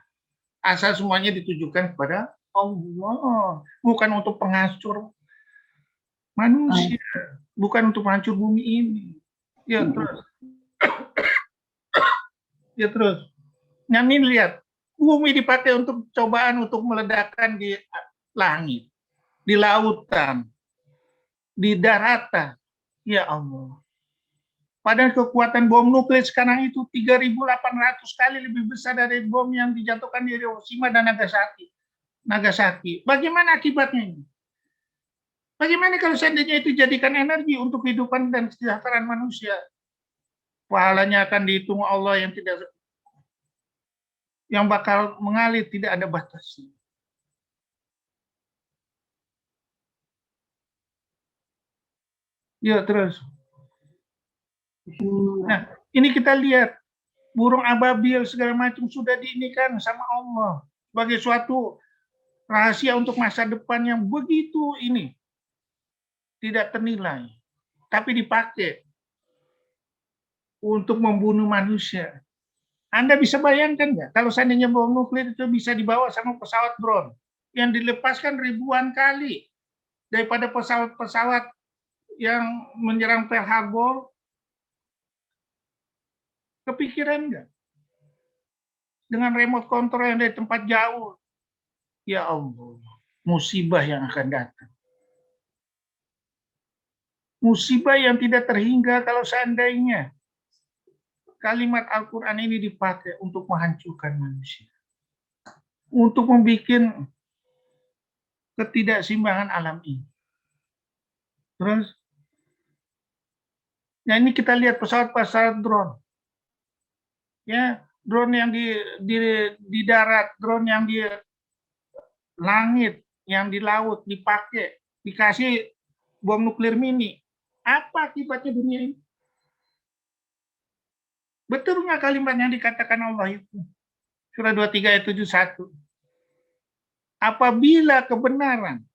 Asal semuanya ditujukan kepada Allah, bukan untuk penghancur manusia, bukan untuk penghancur bumi ini. Ya terus. Yang ini lihat, bumi dipakai untuk cobaan untuk meledakkan di langit, di lautan, di daratan. Ya Allah. Padahal kekuatan bom nuklir sekarang itu 3.800 kali lebih besar dari bom yang dijatuhkan di Hiroshima dan Nagasaki. Bagaimana akibatnya ini? Bagaimana kalau seandainya itu jadikan energi untuk kehidupan dan kesejahteraan manusia? Pahalanya akan dihitung Allah yang bakal mengalir, tidak ada batasnya. Ya terus. Nah, ini kita lihat burung ababil segala macam sudah diinikan sama Allah sebagai suatu rahasia untuk masa depan yang begitu ini tidak ternilai, tapi dipakai untuk membunuh manusia. Anda bisa bayangkan nggak kalau seandainya bom nuklir itu bisa dibawa sama pesawat drone yang dilepaskan ribuan kali daripada pesawat-pesawat yang menyerang Pearl Harbor? Kepikiran nggak? Dengan remote control yang dari tempat jauh, Ya Allah, musibah yang akan datang. Musibah yang tidak terhingga kalau seandainya kalimat Al-Quran ini dipakai untuk menghancurkan manusia. Untuk membuat ketidakseimbangan alam ini. Terus, ya ini kita lihat pesawat-pesawat drone. Ya, drone yang di darat, drone yang di langit, yang di laut dipakai, dikasih bom nuklir mini. Apa akibatnya dunia ini? Betul nggak kalimat yang dikatakan Allah itu? Surah 23 ayat 71. Apabila kebenaran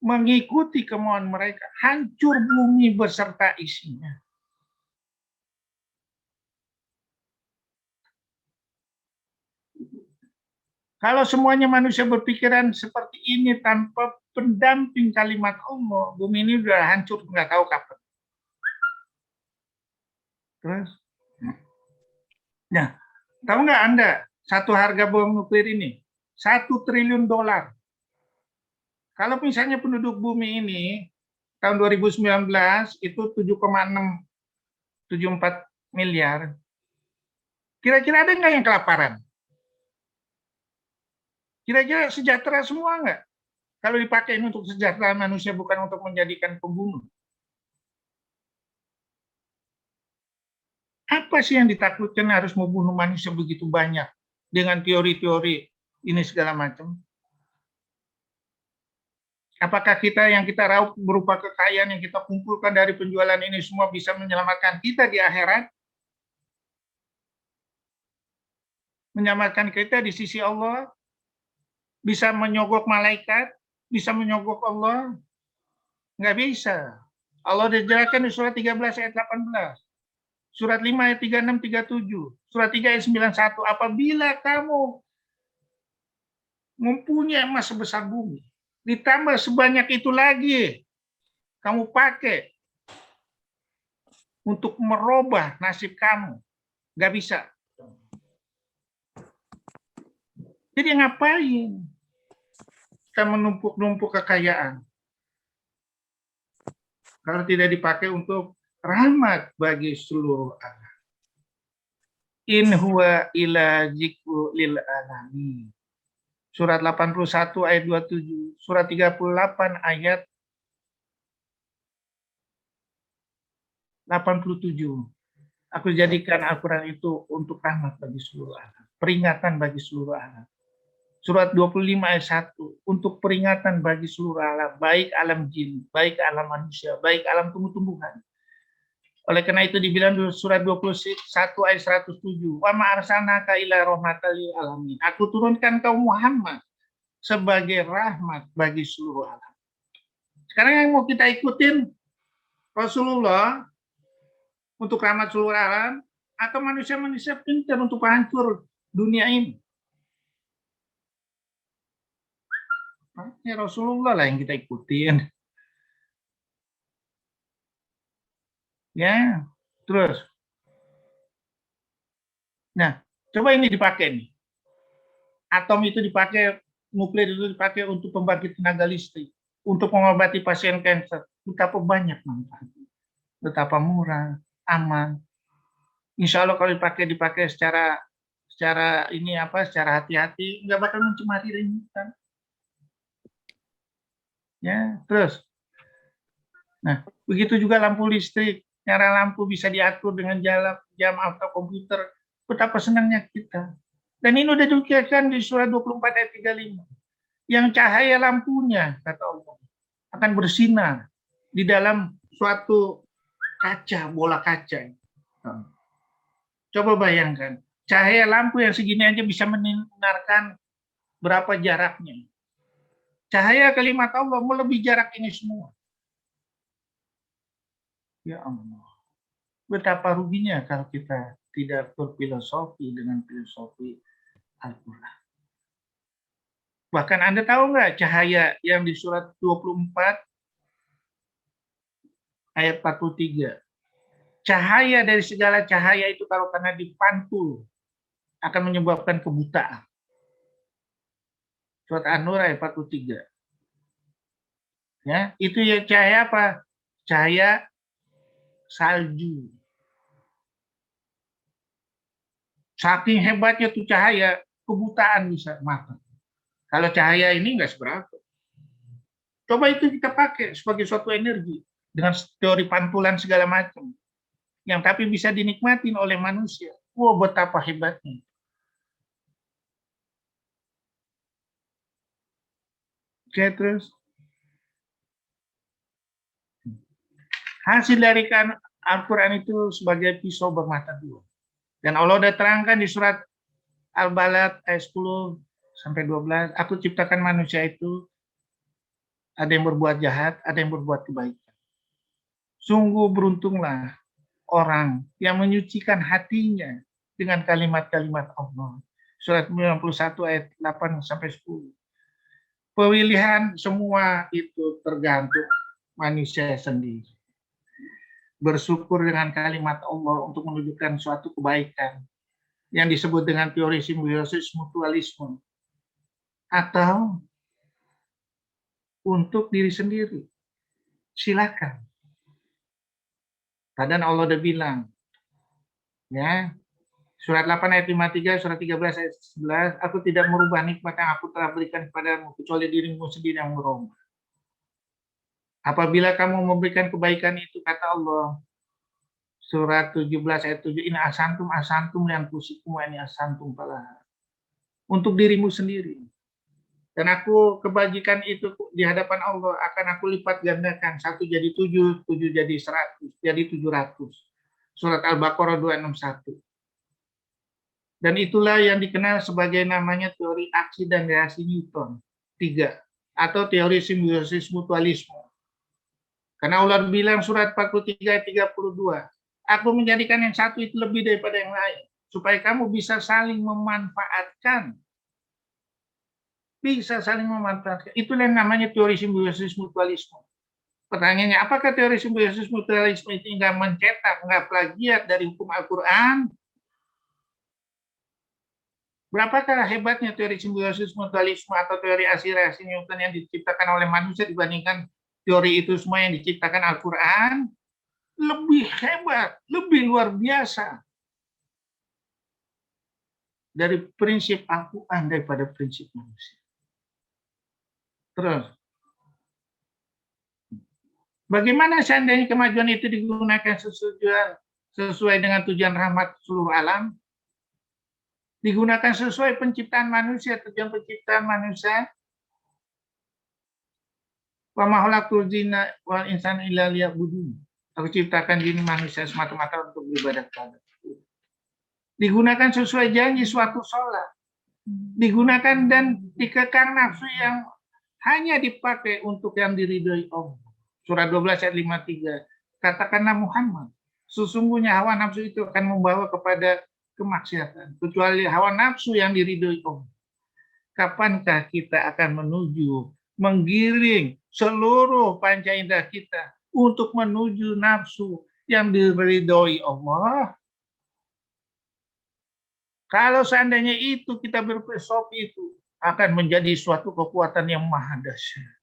mengikuti kemauan mereka, hancur bumi beserta isinya. Kalau semuanya manusia berpikiran seperti ini tanpa pendamping kalimat Allah, bumi ini sudah hancur nggak tahu kapan. Terus, nah, tahu nggak Anda satu harga bom nuklir ini $1 triliun. Kalau misalnya penduduk bumi ini tahun 2019 itu 7,674 miliar, kira-kira ada nggak yang kelaparan? Kira-kira sejahtera semua nggak? Kalau dipakai untuk sejahtera manusia, bukan untuk menjadikan pembunuh. Apa sih yang ditakutkan harus membunuh manusia begitu banyak dengan teori-teori ini segala macam? Apakah kita yang kita raup berupa kekayaan yang kita kumpulkan dari penjualan ini semua bisa menyelamatkan kita di akhirat? Menyelamatkan kita di sisi Allah? Bisa menyogok malaikat? Bisa menyogok Allah? Nggak bisa. Allah dijelaskan di surat 13 ayat 18. Surat 5 ayat 36, 37. Surat 3 ayat 91. Apabila kamu mempunyai emas sebesar bumi, ditambah sebanyak itu lagi, kamu pakai untuk merubah nasib kamu. Nggak bisa. Jadi ngapain kita menumpuk-numpuk kekayaan? Kalau tidak dipakai untuk rahmat bagi seluruh alam. In huwa illa dzikru lil alamin. Surat 81 ayat 27, surat 38 ayat 87. Aku jadikan Al-Quran itu untuk rahmat bagi seluruh alam, peringatan bagi seluruh alam. Surat 25 ayat 1, untuk peringatan bagi seluruh alam, baik alam jin, baik alam manusia, baik alam tumbuh-tumbuhan. Oleh karena itu dibilang di surat 21 ayat 107, wa ma arsalnaka illa rahmatan lil alamin. Aku turunkan kau Muhammad sebagai rahmat bagi seluruh alam. Sekarang yang mau kita ikutin Rasulullah untuk rahmat seluruh alam, atau manusia-manusia pintar untuk hancur dunia ini? Ya Rasulullah lah yang kita ikutin. Ya, terus. Nah, coba ini dipakai nih. Atom itu dipakai, nuklir itu dipakai untuk pembangkit tenaga listrik, untuk mengobati pasien kanker. Betapa banyak manfaatnya. Betapa murah, aman. Insya Allah kalau dipakai secara hati-hati, nggak bakal mencemari lingkungan. Ya, terus. Nah, begitu juga lampu listrik. Nyala lampu bisa diatur dengan jam atau komputer. Betapa senangnya kita. Dan ini sudah dikatakan di surat 24 ayat 35. Yang cahaya lampunya, kata Allah, akan bersinar di dalam suatu kaca, bola kaca. Coba bayangkan, cahaya lampu yang segini aja bisa menyinarkan berapa jaraknya. Cahaya kalimat Allah melebihi jarak ini semua. Ya Allah, betapa ruginya kalau kita tidak berfilosofi dengan filosofi Al-Quran. Bahkan Anda tahu nggak cahaya yang di surat 24 ayat 43. Cahaya dari segala cahaya itu kalau karena dipantul akan menyebabkan kebutaan. Surat An-Nur ayat 43. Ya, itu ya cahaya apa? Cahaya salju. Saking hebatnya tuh cahaya, kebutaan bisa mata. Kalau cahaya ini nggak seberapa. Coba itu kita pakai sebagai suatu energi dengan teori pantulan segala macam, yang tapi bisa dinikmatin oleh manusia. Wow, betapa hebatnya. Oke, terus hasil dari Al-Quran itu sebagai pisau bermata dua. Dan Allah sudah terangkan di surat Al-Balad ayat 10 sampai 12, aku ciptakan manusia itu ada yang berbuat jahat, ada yang berbuat kebaikan. Sungguh beruntunglah orang yang menyucikan hatinya dengan kalimat-kalimat Allah. Surat 91 ayat 8 sampai 10. Pemilihan semua itu tergantung manusia sendiri. Bersyukur dengan kalimat Allah untuk menunjukkan suatu kebaikan yang disebut dengan teori simbiosis mutualisme, atau untuk diri sendiri. Silakan. Padahal Allah udah bilang, ya, surat 8 ayat 53, surat 13 ayat 11, aku tidak merubah nikmat yang aku telah berikan kepadamu kecuali dirimu sendiri yang merubah. Apabila kamu memberikan kebaikan itu, kata Allah, surat 17 ayat 7, ini asantum yang kusikum ini asantum pala. Untuk dirimu sendiri. Dan aku kebajikan itu di hadapan Allah akan aku lipat gandakan. 1 jadi 7, 7 jadi 100, jadi 700. Surat Al-Baqarah 261. Dan itulah yang dikenal sebagai namanya teori aksi dan reaksi Newton 3, atau teori simbiosis mutualisme. Karena Allah bilang surat 43 ayat 32, aku menjadikan yang satu itu lebih daripada yang lain, supaya kamu bisa saling memanfaatkan. Bisa saling memanfaatkan. Itulah yang namanya teori simbiosis mutualisme. Pertanyaannya, apakah teori simbiosis mutualisme itu nggak mencetak, nggak plagiat dari hukum Al-Quran? Berapakah hebatnya teori simbiosis mutualisme atau teori aksi reaksi Newton yang diciptakan oleh manusia dibandingkan teori itu semua yang diciptakan Al-Quran? Lebih hebat, lebih luar biasa dari prinsip Al-Quran daripada prinsip manusia. Terus, bagaimana seandainya kemajuan itu digunakan sesuai dengan tujuan rahmat seluruh alam? Digunakan sesuai penciptaan manusia, tujuan penciptaan manusia. Wa ma khalaqtul jinna wal insana illa liya'budun. Aku ciptakan jin manusia semata-mata untuk beribadah kepada aku. Digunakan sesuai janji suatu sholat. Digunakan dan dikekang nafsu yang hanya dipakai untuk yang diridhoi Allah. Surat 12 ayat 53. Katakanlah Muhammad, sesungguhnya hawa nafsu itu akan membawa kepada kemaksiatan, kecuali hawa nafsu yang diridhoi Allah. Kapankah kita akan menuju menggiring seluruh panca indera kita untuk menuju nafsu yang diridhoi Allah? Kalau seandainya itu kita berfilosofi itu akan menjadi suatu kekuatan yang maha dahsyat.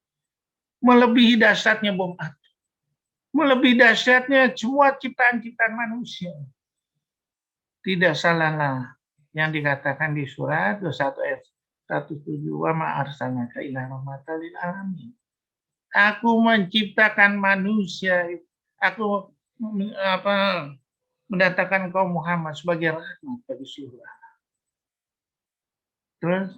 Melebihi dahsyatnya bom atom. Melebihi dahsyatnya semua ciptaan-ciptaan manusia. Tidak salahlah yang dikatakan di surat 21 ayat 17, wa ma arsalnaka illa rahmatan lil alamin. Aku menciptakan manusia, aku mendatangkan kaum Muhammad sebagai rahmat bagi seluruh alam. Terus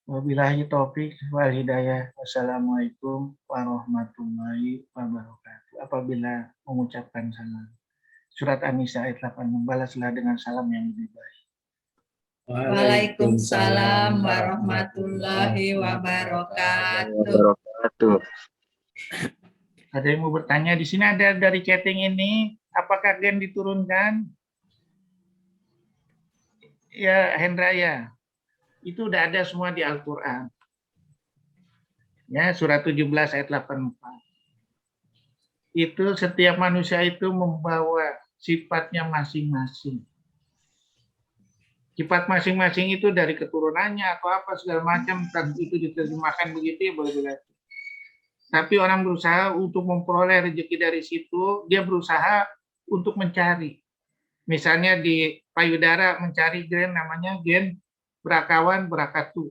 wabillahi taufik wal hidayah. Wassalamualaikum warahmatullahi wabarakatuh. Apabila mengucapkan salam, surat An-Nisa ayat 8, membalaslah dengan salam yang lebih baik. Waalaikumsalam warahmatullahi wabarakatuh. Ada yang mau bertanya? Di sini ada dari chatting ini, apakah gen diturunkan? Ya, Hendra ya. Itu udah ada semua di Al-Quran. Ya, surat 17 ayat 84. Itu setiap manusia itu membawa sifatnya masing-masing. Sifat masing-masing itu dari keturunannya atau apa segala macam, tentu itu diterjemahkan begitu ya boleh. Tapi orang berusaha untuk memperoleh rezeki dari situ, dia berusaha untuk mencari. Misalnya di payudara mencari gen namanya gen Brakawan Brakatu.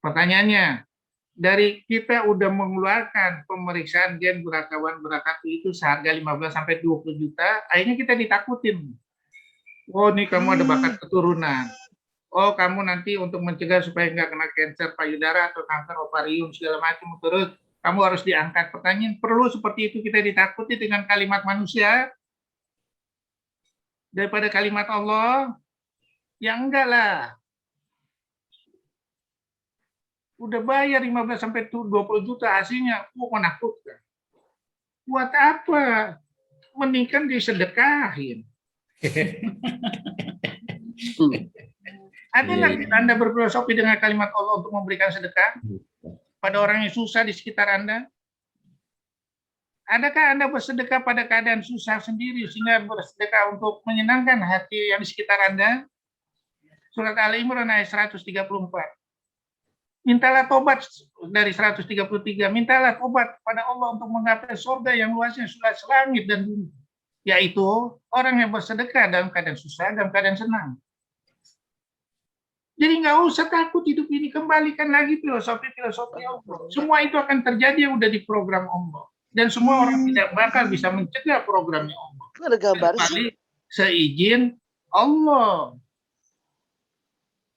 Pertanyaannya, dari kita udah mengeluarkan pemeriksaan gen Brakawan Brakatu itu seharga 15 sampai 20 juta, akhirnya kita ditakutin. Oh, ini kamu ada bakat keturunan. Oh, kamu nanti untuk mencegah supaya nggak kena kanker payudara atau kanker ovarium segala macam, terus kamu harus diangkat. Pertanyaan, perlu seperti itu kita ditakuti dengan kalimat manusia daripada kalimat Allah? Ya enggak lah. Udah bayar 15 sampai 20 juta hasilnya, menakutkan. Buat apa? Mending kan disedekahin. Adalah Anda berfilosofi dengan kalimat Allah untuk memberikan sedekah pada orang yang susah di sekitar Anda? Adakah Anda bersedekah pada keadaan susah sendiri sehingga bersedekah untuk menyenangkan hati yang di sekitar Anda? Surat Al-Imran ayat 134. Mintalah tobat dari 133. Mintalah tobat pada Allah untuk menggapai surga yang luasnya sudah selangit dan bumi. Yaitu orang yang bersedekah dalam keadaan susah, dalam keadaan senang. Jadi nggak usah takut hidup ini, kembalikan lagi filosofi Allah. Semua itu akan terjadi yang udah diprogram Allah. Dan semua orang tidak bakal bisa mencegah programnya Allah. Ada gambar kecuali seizin Allah.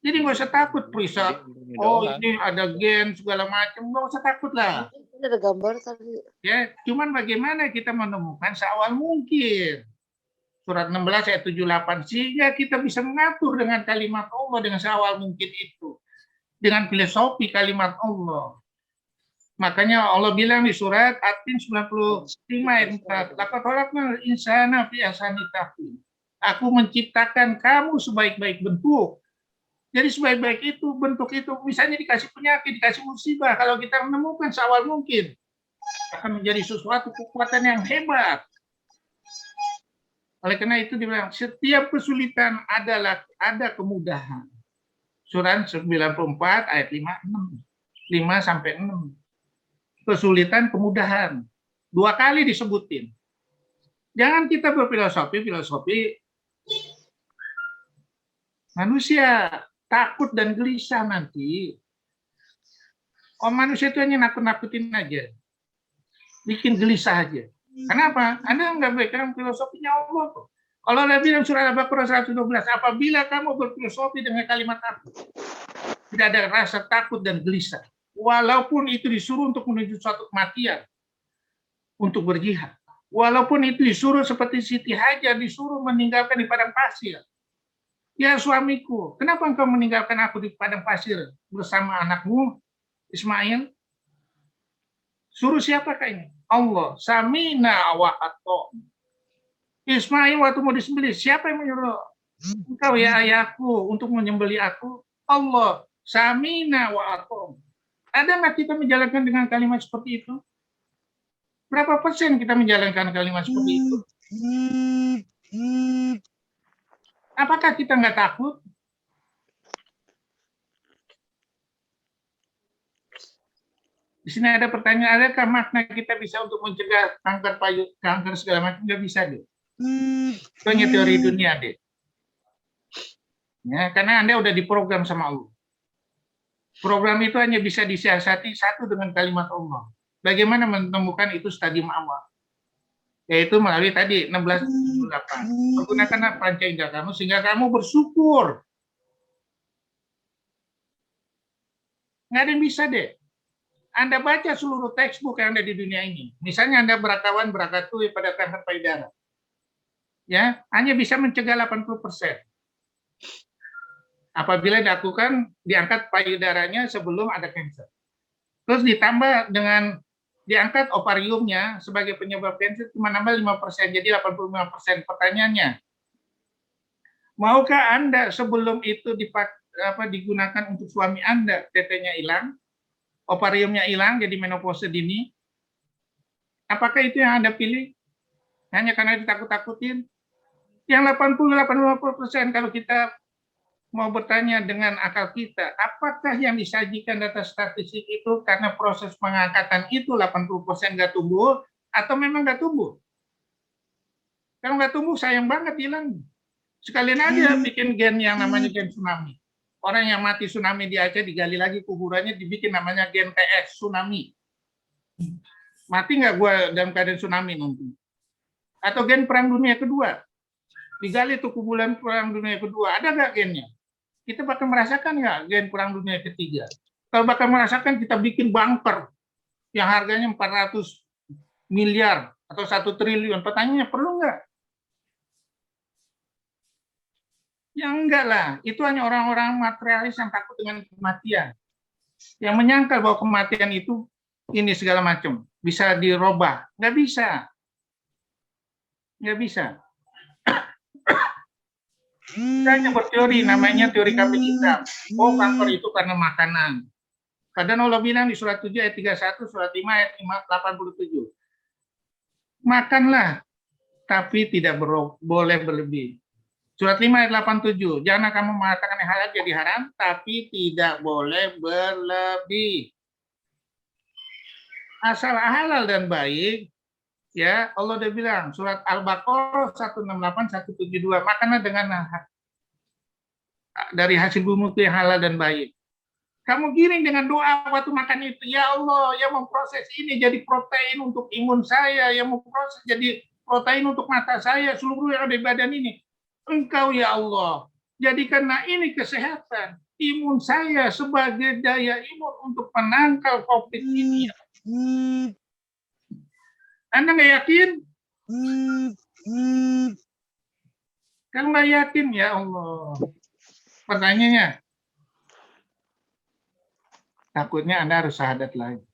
Jadi nggak usah takut, Prisa. Oh, ini ada gen segala macam, nggak usah takut lah. Ini ada gambar tadi. Ya, cuman bagaimana kita menemukan seawal mungkin. Surat 16 ayat 78, sehingga kita bisa mengatur dengan kalimat Allah dengan seawal mungkin itu. Dengan filosofi kalimat Allah. Makanya Allah bilang di surat At-Tin 95 ayat 4, laqad khalaqnal insana fi ahsani taqwim. Aku menciptakan kamu sebaik-baik bentuk. Jadi sebaik-baik itu, bentuk itu, misalnya dikasih penyakit, dikasih musibah, kalau kita menemukan seawal mungkin, akan menjadi sesuatu kekuatan yang hebat. Oleh karena itu dibilang, setiap kesulitan adalah ada kemudahan. Surat 94 ayat 5 sampai 6. Kesulitan, kemudahan. 2 kali disebutin. Jangan kita berfilosofi manusia takut dan gelisah nanti. Oh, manusia itu hanya nakut-nakutin aja. Bikin gelisah aja. Kenapa? Anda nggak baikkan filosofinya Allah kok. Kalau Allah bilang surah Al-Baqarah 112, apabila kamu berfilosofi dengan kalimat aku, tidak ada rasa takut dan gelisah. Walaupun itu disuruh untuk menuju suatu kematian, untuk berjihad. Walaupun itu disuruh seperti Siti Hajar, disuruh meninggalkan di padang pasir. Ya suamiku, kenapa engkau meninggalkan aku di padang pasir bersama anakmu Ismail? Suruh siapakah ini? Allah. Samina wa ata'na. Ismail waktu mau disembelih, siapa yang menyuruh engkau ya ayahku untuk menyembelih aku? Allah. Samina wa ata'na. Ada nggak kita menjalankan dengan kalimat seperti itu? Berapa persen kita menjalankan kalimat seperti itu? Apakah kita nggak takut? Di sini ada pertanyaan, adakah makna kita bisa untuk mencegah kanker payudara, kanker segala macam? Nggak bisa, deh. Itu hanya teori dunia, deh. Ya, karena Anda udah diprogram sama Allah. Program itu hanya bisa disiasati satu dengan kalimat Allah. Bagaimana menemukan itu stadium awal? Yaitu melalui tadi 16:8. Pergunakanlah panca indera kamu sehingga kamu bersyukur. Nggak ada yang bisa, deh. Anda baca seluruh textbook yang ada di dunia ini. Misalnya Anda Brakawan Brakatu pada kanker payudara. Ya, hanya bisa mencegah 80%. Apabila diangkat payudaranya sebelum ada kanker. Terus ditambah dengan diangkat ovariumnya sebagai penyebab kanker cuma nambah 5%, jadi 85%. Pertanyaannya, maukah Anda sebelum itu digunakan untuk suami Anda, tetenya hilang, ovariumnya hilang, jadi menopause dini? Apakah itu yang Anda pilih? Hanya karena ditakut-takutin. Yang 80-85% kalau kita mau bertanya dengan akal kita, apakah yang disajikan data statistik itu karena proses pengangkatan itu 80% nggak tumbuh, atau memang nggak tumbuh? Kalau nggak tumbuh, sayang banget hilang. Sekalian aja bikin gen yang namanya gen tsunami. Orang yang mati tsunami di Aceh digali lagi kuburannya, dibikin namanya gen TS tsunami. Mati nggak gue dalam keadaan tsunami nanti? Atau gen perang dunia kedua, digali tuh kuburan perang dunia kedua, ada nggak gennya? Kita bakal merasakan nggak gen perang dunia ketiga? Kalau bakal merasakan, kita bikin bunker yang harganya 400 miliar atau 1 triliun. Pertanyaannya, perlu nggak? Ya enggak lah, itu hanya orang-orang materialis yang takut dengan kematian. Yang menyangkal bahwa kematian itu ini segala macam, bisa dirubah. Nggak bisa. Nggak bisa. Kita hanya berteori, namanya teori kambing hitam. Oh, kanker itu karena makanan. Padahal Allah bilang di surat 7 ayat 31, surat 5 ayat 87. Makanlah, tapi tidak boleh berlebih. Surat 5 ayat 87, jangan kamu mengatakan yang halal jadi haram, tapi tidak boleh berlebih. Asal halal dan baik, ya Allah udah bilang, surat Al-Baqarah 168, 172, makanlah dengan dari hasil bumi yang halal dan baik. Kamu giring dengan doa waktu makan itu, ya Allah, yang memproses ini jadi protein untuk imun saya, yang memproses jadi protein untuk mata saya, seluruh yang ada di badan ini. Engkau ya Allah, jadikanlah ini kesehatan imun saya sebagai daya imun untuk menangkal COVID ini. Anda nggak yakin? Kalau nggak yakin, ya Allah. Pertanyaannya, takutnya Anda harus syahadat lagi.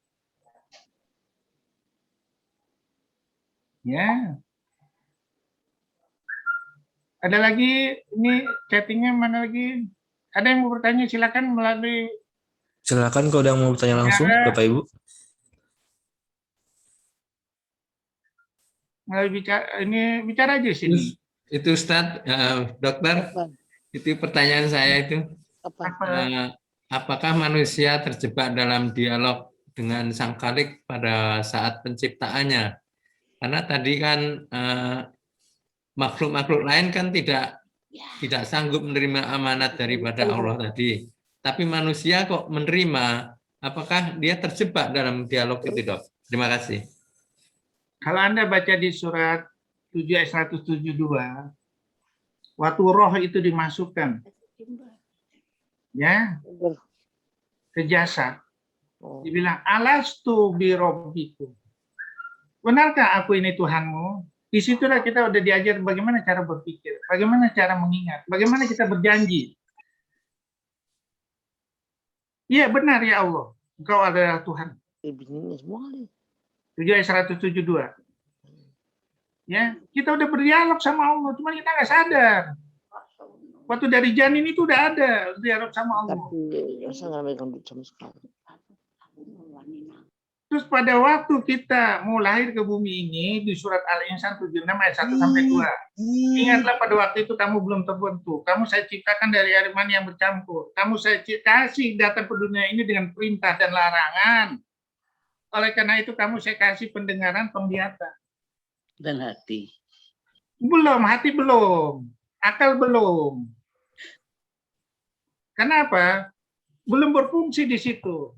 Ya. Ada lagi, ini chattingnya mana lagi? Ada yang mau bertanya, silakan melalui. Silakan kalau ada yang mau bertanya langsung, Bapak Ibu. Melalui bicara aja sini. Itu Ustadz, dokter, itu pertanyaan saya itu. Apakah manusia terjebak dalam dialog dengan Sang Khalik pada saat penciptaannya? Karena tadi kan makhluk-makhluk lain kan tidak sanggup menerima amanat daripada Allah tadi. Tapi manusia kok menerima, apakah dia terjebak dalam dialog itu, Dok? Terima kasih. Kalau Anda baca di surat 7 ayat 172, waktu roh itu dimasukkan ya ke jasad, dibilang alastu bi rabbikum. Benarkah aku ini Tuhanmu? Di situlah kita udah diajar bagaimana cara berpikir, bagaimana cara mengingat, bagaimana kita berjanji. Iya benar ya Allah, Engkau adalah Tuhan. 7 ayat 172. Ya, kita udah berdialog sama Allah, cuma kita nggak sadar. Waktu dari janin itu udah ada dialog sama Allah. Terus pada waktu kita mau lahir ke bumi ini, di surat Al-Insan 76 ayat 1 sampai 2. Ingatlah pada waktu itu kamu belum terbentuk. Kamu saya ciptakan dari air mani yang bercampur. Kamu saya kasih datang ke dunia ini dengan perintah dan larangan. Oleh karena itu kamu saya kasih pendengaran, penglihatan. Dan hati. Belum, hati belum. Akal belum. Kenapa? Belum berfungsi di situ.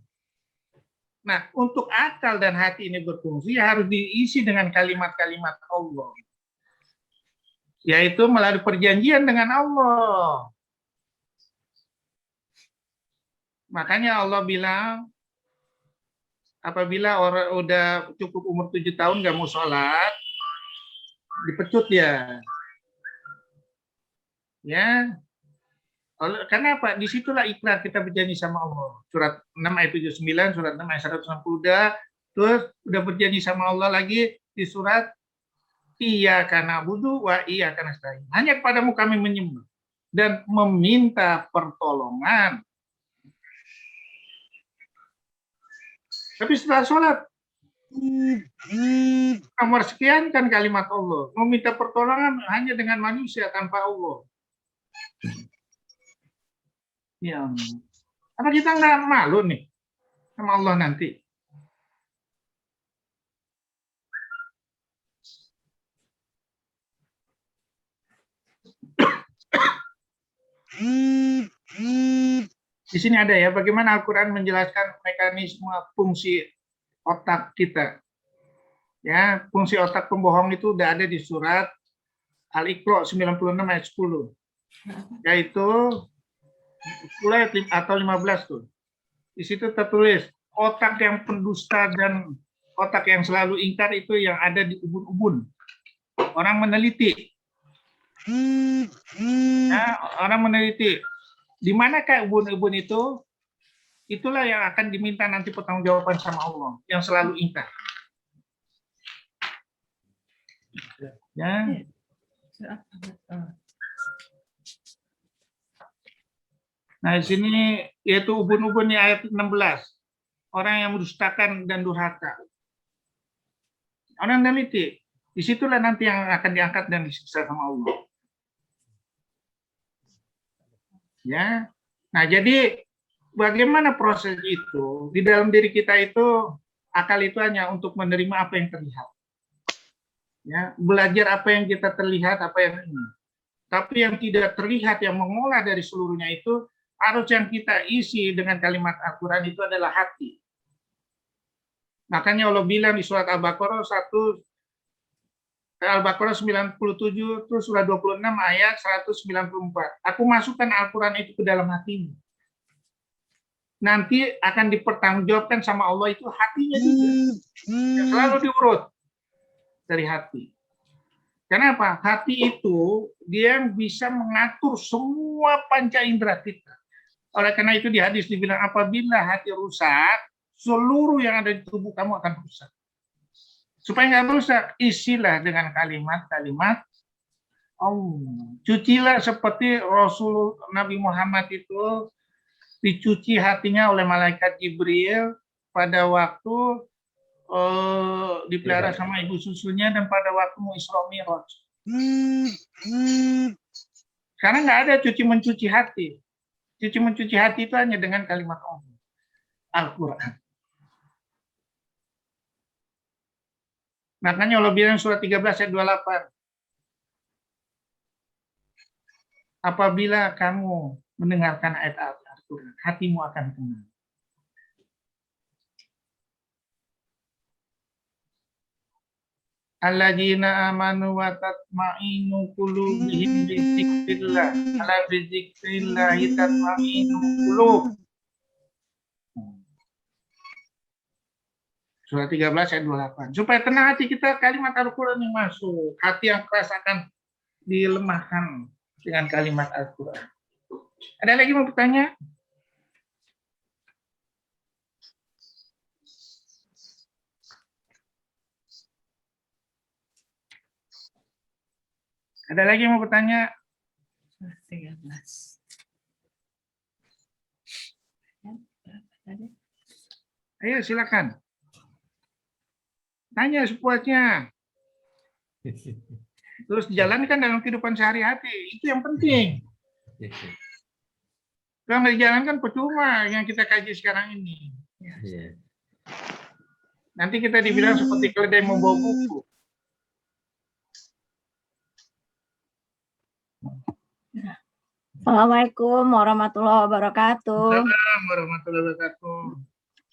Nah, untuk akal dan hati ini berfungsi harus diisi dengan kalimat-kalimat Allah. Yaitu melalui perjanjian dengan Allah. Makanya Allah bilang, apabila orang udah cukup umur 7 tahun nggak mau sholat, dipecut ya. Ya. Kenapa? Disitulah ikrar kita berjanji sama Allah. Surat 6 ayat 79, surat 6 ayat 160 terus udah berjanji sama Allah lagi di surat Iyyaka na'budu wa iyyaka nasta'in. Hanya kepadamu kami menyembah dan meminta pertolongan. Tapi setelah sholat Nomor sekian kan kalimat Allah. Meminta pertolongan hanya dengan manusia tanpa Allah. Ya. Apa kita nggak malu nih sama Allah nanti? Di sini ada ya, bagaimana Al-Quran menjelaskan mekanisme fungsi otak kita. Ya, fungsi otak pembohong itu udah ada di surat Al-Iqra 96 ayat 10. Yaitu 10 atau 15 tuh. Di situ tertulis otak yang pendusta dan otak yang selalu ingkar itu yang ada di ubun-ubun. Orang meneliti. Ya, orang meneliti. Di manakah ubun-ubun itu? Itulah yang akan diminta nanti pertanggungjawaban sama Allah, yang selalu ingkar. Ya. Nah, di sini yaitu ubun-ubun di ayat 16. Orang yang mendustakan dan durhaka. Orang meneliti. Disitulah nanti yang akan diangkat dan disiksa sama Allah. Ya. Nah, jadi bagaimana proses itu? Di dalam diri kita itu akal itu hanya untuk menerima apa yang terlihat. Ya, belajar apa yang kita terlihat, apa yang ini. Tapi yang tidak terlihat, yang mengolah dari seluruhnya itu harus yang kita isi dengan kalimat Al-Quran itu adalah hati. Makanya Allah bilang di surat Al-Baqarah 97 terus surah 26 ayat 194. Aku masukkan Al-Quran itu ke dalam hatimu. Nanti akan dipertanggungjawabkan sama Allah itu hatinya juga. Selalu diurut dari hati. Kenapa? Hati itu dia yang bisa mengatur semua panca indera kita. Oleh karena itu di hadis dibilang apabila hati rusak, seluruh yang ada di tubuh kamu akan rusak. Supaya nggak rusak, isilah dengan kalimat-kalimat Allah. Cucilah seperti Rasul Nabi Muhammad itu dicuci hatinya oleh malaikat Jibril pada waktu dipelihara sama ibu susunya dan pada waktu mau Isra Mi'raj. Karena nggak ada mencuci hati. Mencuci hati itu hanya dengan kalimat Allah. Al-Quran. Makanya Allah bilang surat 13 ayat 28. Apabila kamu mendengarkan ayat Al-Quran, hatimu akan tenang. Alladzina amanu wa tatma'innu qulubuhum bi dzikrillah. Ala bi dzikrillah tatma'innu qulub. Surah 13 ayat 28. Supaya tenang hati kita, kalimat Al-Quran yang masuk. Hati yang keras akan dilemahkan dengan kalimat Al-Quran. Ada lagi mau bertanya? Ada lagi yang mau bertanya? 13. Ayo silakan. Tanya sepuasnya. Terus jalankan dalam kehidupan sehari-hari. Itu yang penting. Kalau nggak dijalankan percuma yang kita kaji sekarang ini. Nanti kita dibilang seperti keledai membawa buku. Assalamualaikum warahmatullahi wabarakatuh. Assalamualaikum warahmatullahi wabarakatuh.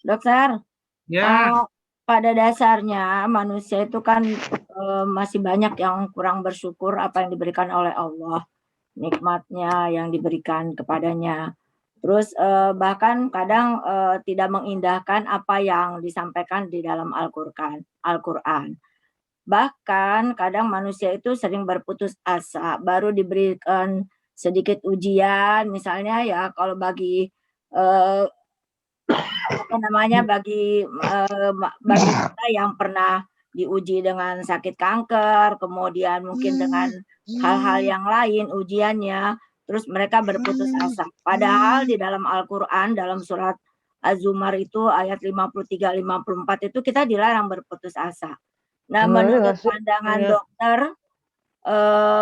Dokter, Ya, pada dasarnya manusia itu kan masih banyak yang kurang bersyukur apa yang diberikan oleh Allah, nikmatnya yang diberikan kepadanya. Terus bahkan kadang tidak mengindahkan apa yang disampaikan di dalam Al-Quran. Bahkan kadang manusia itu sering berputus asa, baru diberikan sedikit ujian, misalnya ya kalau bagi bagi kita yang pernah diuji dengan sakit kanker, kemudian mungkin dengan hal-hal yang lain ujiannya, terus mereka berputus asa. Padahal di dalam Al-Quran, dalam surat Az-Zumar itu ayat 53-54 itu kita dilarang berputus asa. Nah, Bener menurut nggak sih? pandangan Punya- dokter,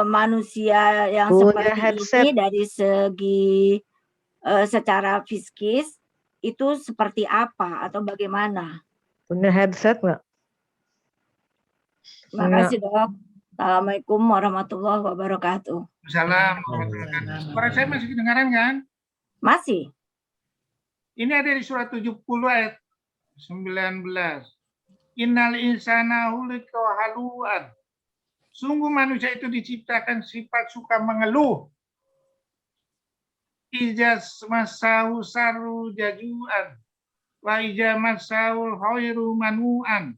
manusia yang Punya seperti headset. ini dari segi secara fisikis itu seperti apa atau bagaimana? Punya headset nggak? Terima kasih, Dok. Assalamualaikum warahmatullahi wabarakatuh. Salam. Suara saya masih kedengaran kan? Masih? Ini ada di surat 70 ayat 19. Innal insana khuliqa haluan. Sungguh manusia itu diciptakan sifat suka mengeluh. Ijaz masahu saru jajuan. Wa ija masahu khairu manuan.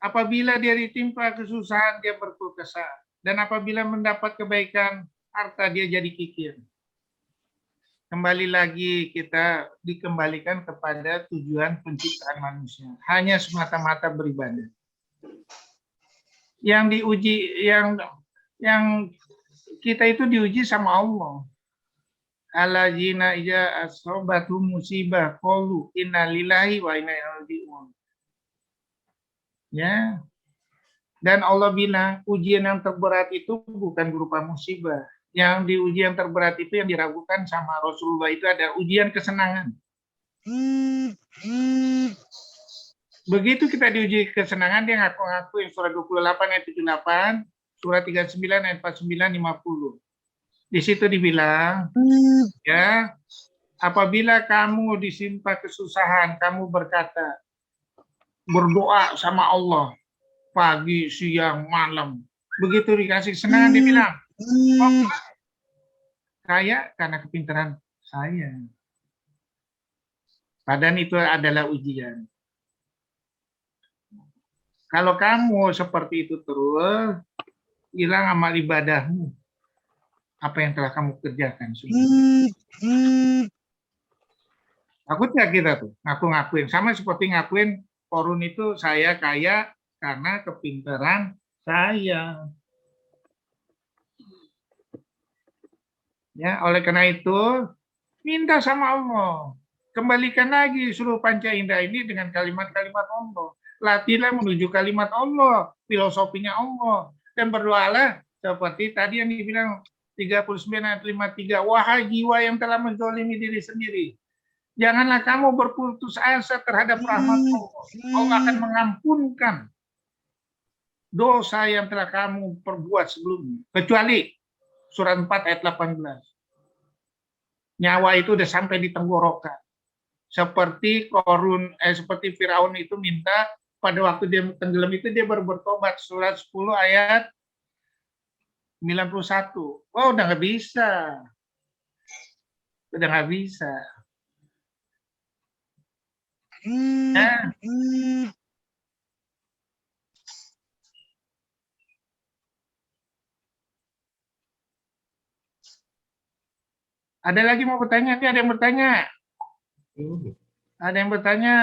Apabila dia ditimpa kesusahan, dia berkeluh kesah. Dan apabila mendapat kebaikan, harta dia jadi kikir. Kembali lagi kita dikembalikan kepada tujuan penciptaan manusia. Hanya semata-mata beribadah. Yang diuji, yang kita itu diuji sama Allah. Alladzina ija asobatu musibah qalu inna lillahi wa inna ilaihi raji'un. Ya. Dan Allah bilang ujian yang terberat itu bukan berupa musibah. Yang di ujian terberat itu yang diragukan sama Rasulullah itu ada ujian kesenangan. Begitu kita diuji kesenangan, dia ngaku-ngaku surat 28 ayat 78, surat 39 ayat 49, 50. Di situ dibilang, ya, apabila kamu disimpa kesusahan, kamu berkata, berdoa sama Allah, pagi, siang, malam. Begitu dikasih kesenangan, dia bilang, oh, kaya karena kepintaran saya. Padahal itu adalah ujian. Kalau kamu seperti itu terus, hilang amal ibadahmu. Apa yang telah kamu kerjakan. Takutnya kita tuh ngaku-ngakuin. Sama seperti ngakuin Korun itu saya kaya karena kepintaran saya. Ya, oleh karena itu minta sama Allah, kembalikan lagi seluruh panca indera ini dengan kalimat-kalimat Allah. Latihlah menuju kalimat Allah, filosofinya Allah, dan berdoalah seperti tadi yang dibilang 39 ayat 53, wahai jiwa yang telah menzalimi diri sendiri, janganlah kamu berputus asa terhadap rahmat Allah. Allah akan mengampunkan dosa yang telah kamu perbuat sebelumnya, kecuali surat 4 ayat 18. Nyawa itu udah sampai di tenggorokan. Seperti seperti Firaun itu minta pada waktu dia tenggelam itu dia baru bertobat, surat 10 ayat 91. Oh, udah nggak bisa. Udah nggak bisa. Nah, ada lagi mau bertanya? Ini ada yang bertanya. Ada yang bertanya,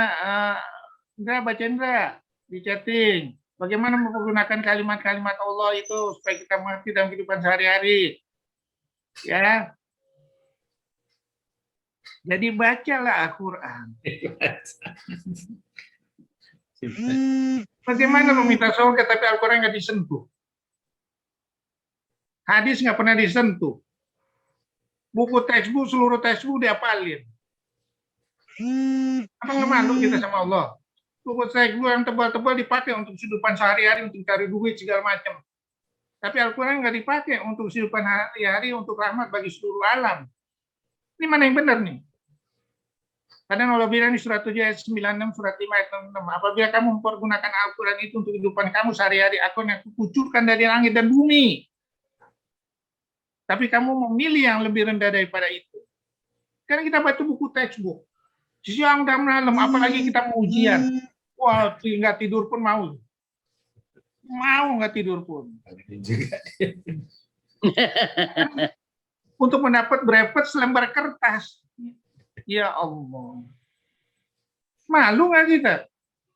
Indra, baca Indra di chatting. Bagaimana menggunakan kalimat-kalimat Allah itu supaya kita mengerti dalam kehidupan sehari-hari. Ya. Jadi bacalah Al-Quran. Bagaimana lo minta surga tapi Al-Quran nggak disentuh? Hadis nggak pernah disentuh. Buku textbook, seluruh textbook diapalin. Apa nggak malu kita sama Allah? Buku textbook yang tebal-tebal dipakai untuk kehidupan sehari-hari, untuk cari duit segala macam. Tapi Al-Quran nggak dipakai untuk kehidupan hari-hari, untuk rahmat bagi seluruh alam. Ini mana yang benar nih? Kadang Allah bilang di surat 7 ayat 96, surat 5 ayat 6. Apabila kamu mempergunakan Al-Quran itu untuk kehidupan kamu sehari-hari, aku yang kucurkan dari langit dan bumi. Tapi kamu memilih yang lebih rendah daripada itu. Karena kita baca buku textbook. Siang dan malam, apalagi kita mau ujian. Wah, nggak tidur pun mau. Mau nggak tidur pun. Untuk mendapat brevet selembar kertas. Ya Allah. Malu nggak kita?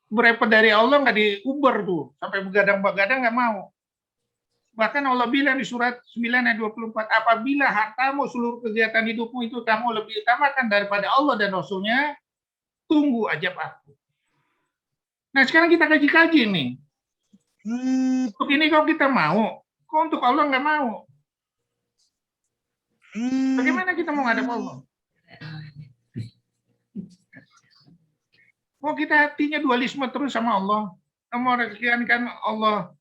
Brevet dari Allah nggak diuber tuh. Sampai begadang-begadang nggak mau. Bahkan Allah bilang di surat 9 ayat 24, apabila hartamu, seluruh kegiatan hidupmu itu kamu lebih utamakan daripada Allah dan Rasulnya, tunggu ajab aku. Nah sekarang kita kaji-kaji nih. Untuk ini kok kita mau, kok untuk Allah nggak mau? Bagaimana kita mau ngadap Allah? Kok kita hatinya dualisme terus sama Allah? Mau kan Allah.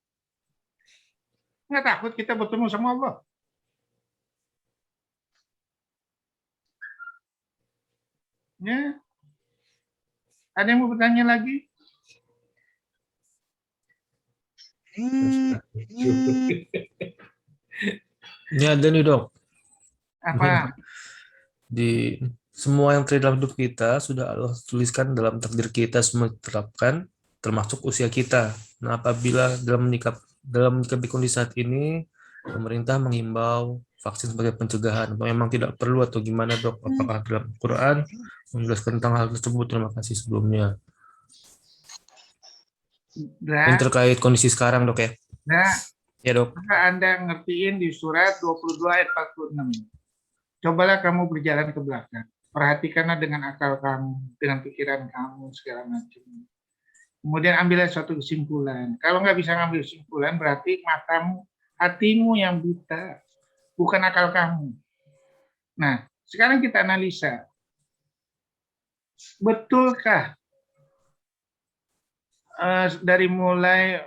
Nggak takut kita bertemu sama Allah? Ya. Ada yang mau bertanya lagi? Ini ada nih dok, Apa? di semua yang terjadi dalam hidup kita sudah Allah tuliskan dalam takdir kita, semua diterapkan, termasuk usia kita. Nah, apabila dalam menyikapi kondisi saat ini, pemerintah mengimbau vaksin sebagai pencegahan, memang tidak perlu atau gimana dok? Apakah dalam Quran menjelaskan tentang hal tersebut? Terima kasih sebelumnya. Ini terkait kondisi sekarang dok ya? Nah, Ya dok. maka Anda ngertiin di surat 22 ayat 46. Cobalah kamu berjalan ke belakang. Perhatikanlah dengan akal kamu, dengan pikiran kamu, segala macam. Kemudian ambillah suatu kesimpulan. Kalau nggak bisa ngambil kesimpulan, berarti matamu, hatimu yang buta, bukan akal kamu. Nah, sekarang kita analisa. Betulkah dari mulai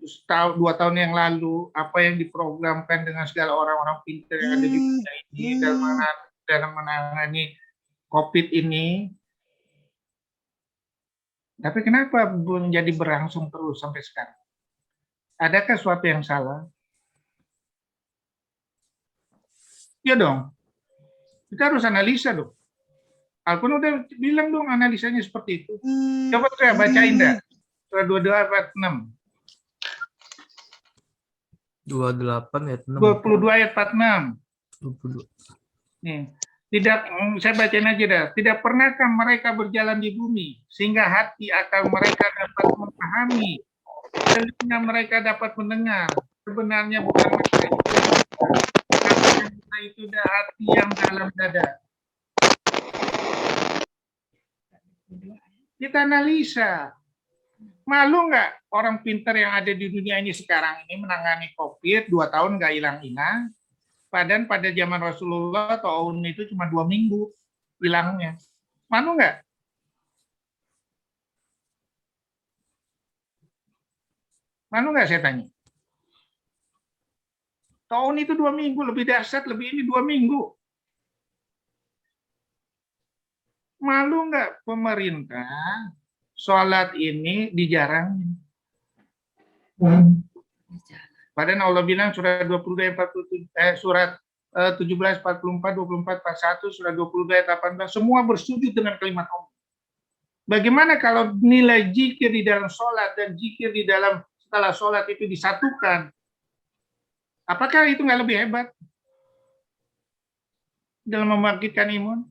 2 tahun yang lalu, apa yang diprogramkan dengan segala orang-orang pintar yang ada di dunia ini dalam menangani COVID ini, tapi kenapa menjadi berlangsung terus sampai sekarang? Adakah sesuatu yang salah? Ya dong, kita harus analisa dong. Al-Quran udah bilang dong analisanya seperti itu. Coba saya bacain dah. Surah 22 ayat 6. 28 ayat 6. 22 ayat 46. 22. Nih, saya bacain aja dah. Tidak pernahkah mereka berjalan di bumi sehingga hati akal mereka dapat memahami, telinga mereka dapat mendengar. Sebenarnya bukan mereka itu dah hati yang dalam dada. Kita analisa. Malu nggak orang pintar yang ada di dunia ini sekarang ini menangani COVID 2 tahun nggak hilang-hilang, padahal pada zaman Rasulullah tahun itu cuma 2 minggu hilangnya. Malu nggak? Malu nggak saya tanya? Tahun itu 2 minggu, lebih dahsyat, lebih ini 2 minggu. Malu nggak pemerintah sholat ini dijarangin? Padahal Allah bilang surat 22 47 surat 17 44 24 41 surat 22 ayat 18 semua bersujud dengan kalimat Allah. Bagaimana kalau nilai zikir di dalam sholat dan zikir di dalam setelah sholat itu disatukan? Apakah itu nggak lebih hebat dalam membangkitkan imun?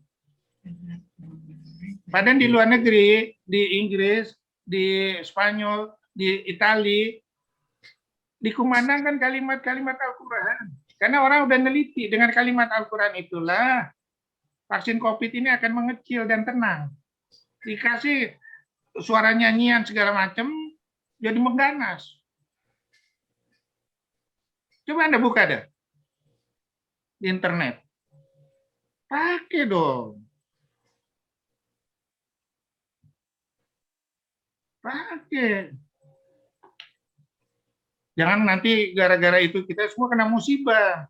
Padahal di luar negeri, di Inggris, di Spanyol, di Italia, dikumandangkan kalimat-kalimat Al-Quran. Karena orang udah neliti dengan kalimat Al-Quran itulah vaksin COVID ini akan mengecil dan tenang. Dikasih suara nyanyian segala macam, jadi mengganas. Coba Anda buka deh di internet. Pakai dong. Pakai. Jangan nanti gara-gara itu kita semua kena musibah.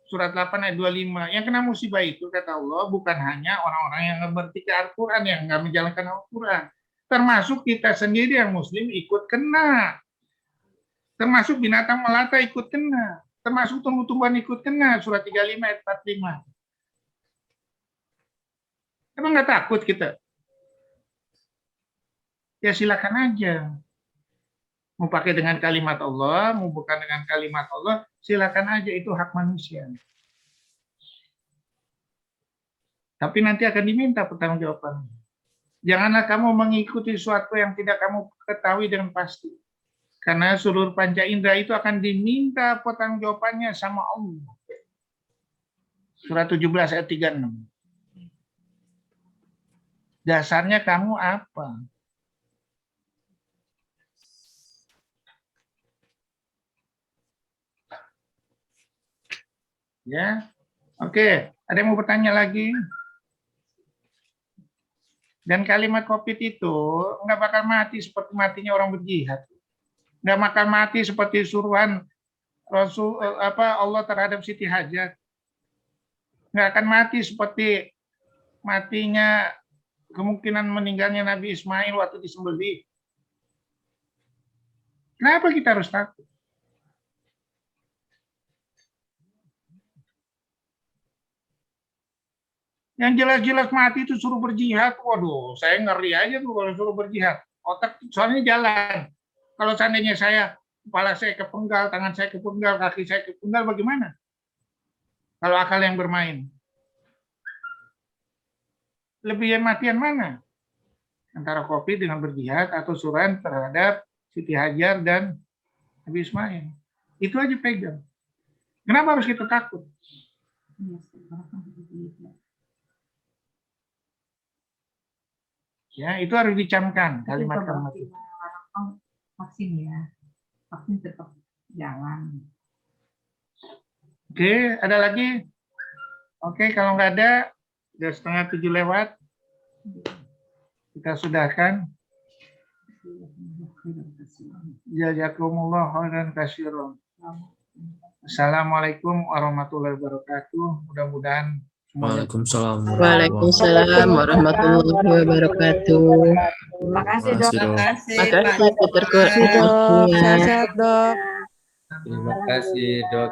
Surat 8 ayat 25. Yang kena musibah itu kata Allah bukan hanya orang-orang yang ngerti Al-Quran, yang nggak menjalankan Al-Quran. Termasuk kita sendiri yang muslim ikut kena. Termasuk binatang melata ikut kena. Termasuk tumbuh-tumbuhan ikut kena. Surat 35 ayat 45. Emang nggak takut kita? Ya silakan aja. Mau pakai dengan kalimat Allah, mau bukan dengan kalimat Allah, silakan aja, itu hak manusia. Tapi nanti akan diminta pertanggungjawaban. Janganlah kamu mengikuti sesuatu yang tidak kamu ketahui dengan pasti. Karena seluruh panca indera itu akan diminta pertanggungjawabannya sama Allah. Surat 17 ayat 36. Dasarnya kamu apa? Ya, oke. Ada yang mau bertanya lagi? Dan kalimat COVID itu nggak bakal mati seperti matinya orang berjihad. Nggak bakal mati seperti suruhan Allah terhadap Siti Hajar. Nggak akan mati seperti matinya kemungkinan meninggalnya Nabi Ismail waktu disembelih. Kenapa kita harus takut? Yang jelas-jelas mati itu suruh berjihad. Waduh, saya ngeri aja tuh kalau suruh berjihad. Otak soalnya jalan. Kalau seandainya kepala saya kepenggal, tangan saya kepenggal, kaki saya kepenggal, bagaimana? Kalau akal yang bermain. Lebih matian mana? Antara COVID dengan berjihad atau suruhan terhadap Siti Hajar dan Nabi Ismail. Itu aja pegang. Kenapa harus kita takut? Ya, itu harus dicamkan kalimat-kalimat itu. Vaksin ya, vaksin tetap jalan. Oke, ada lagi? Oke, kalau nggak ada, udah 6:30 lewat. Kita sudahkan. Jazakumullah khairan katsiran. Assalamualaikum warahmatullahi wabarakatuh. Mudah-mudahan Waalaikumsalam. Waalaikumsalam warahmatullahi wabarakatuh. Terima kasih, Dok. Terima kasih. Makasih Pak. Dokter Dok, Kurnia. sehat-sehat, Dok. Terima kasih, Dok.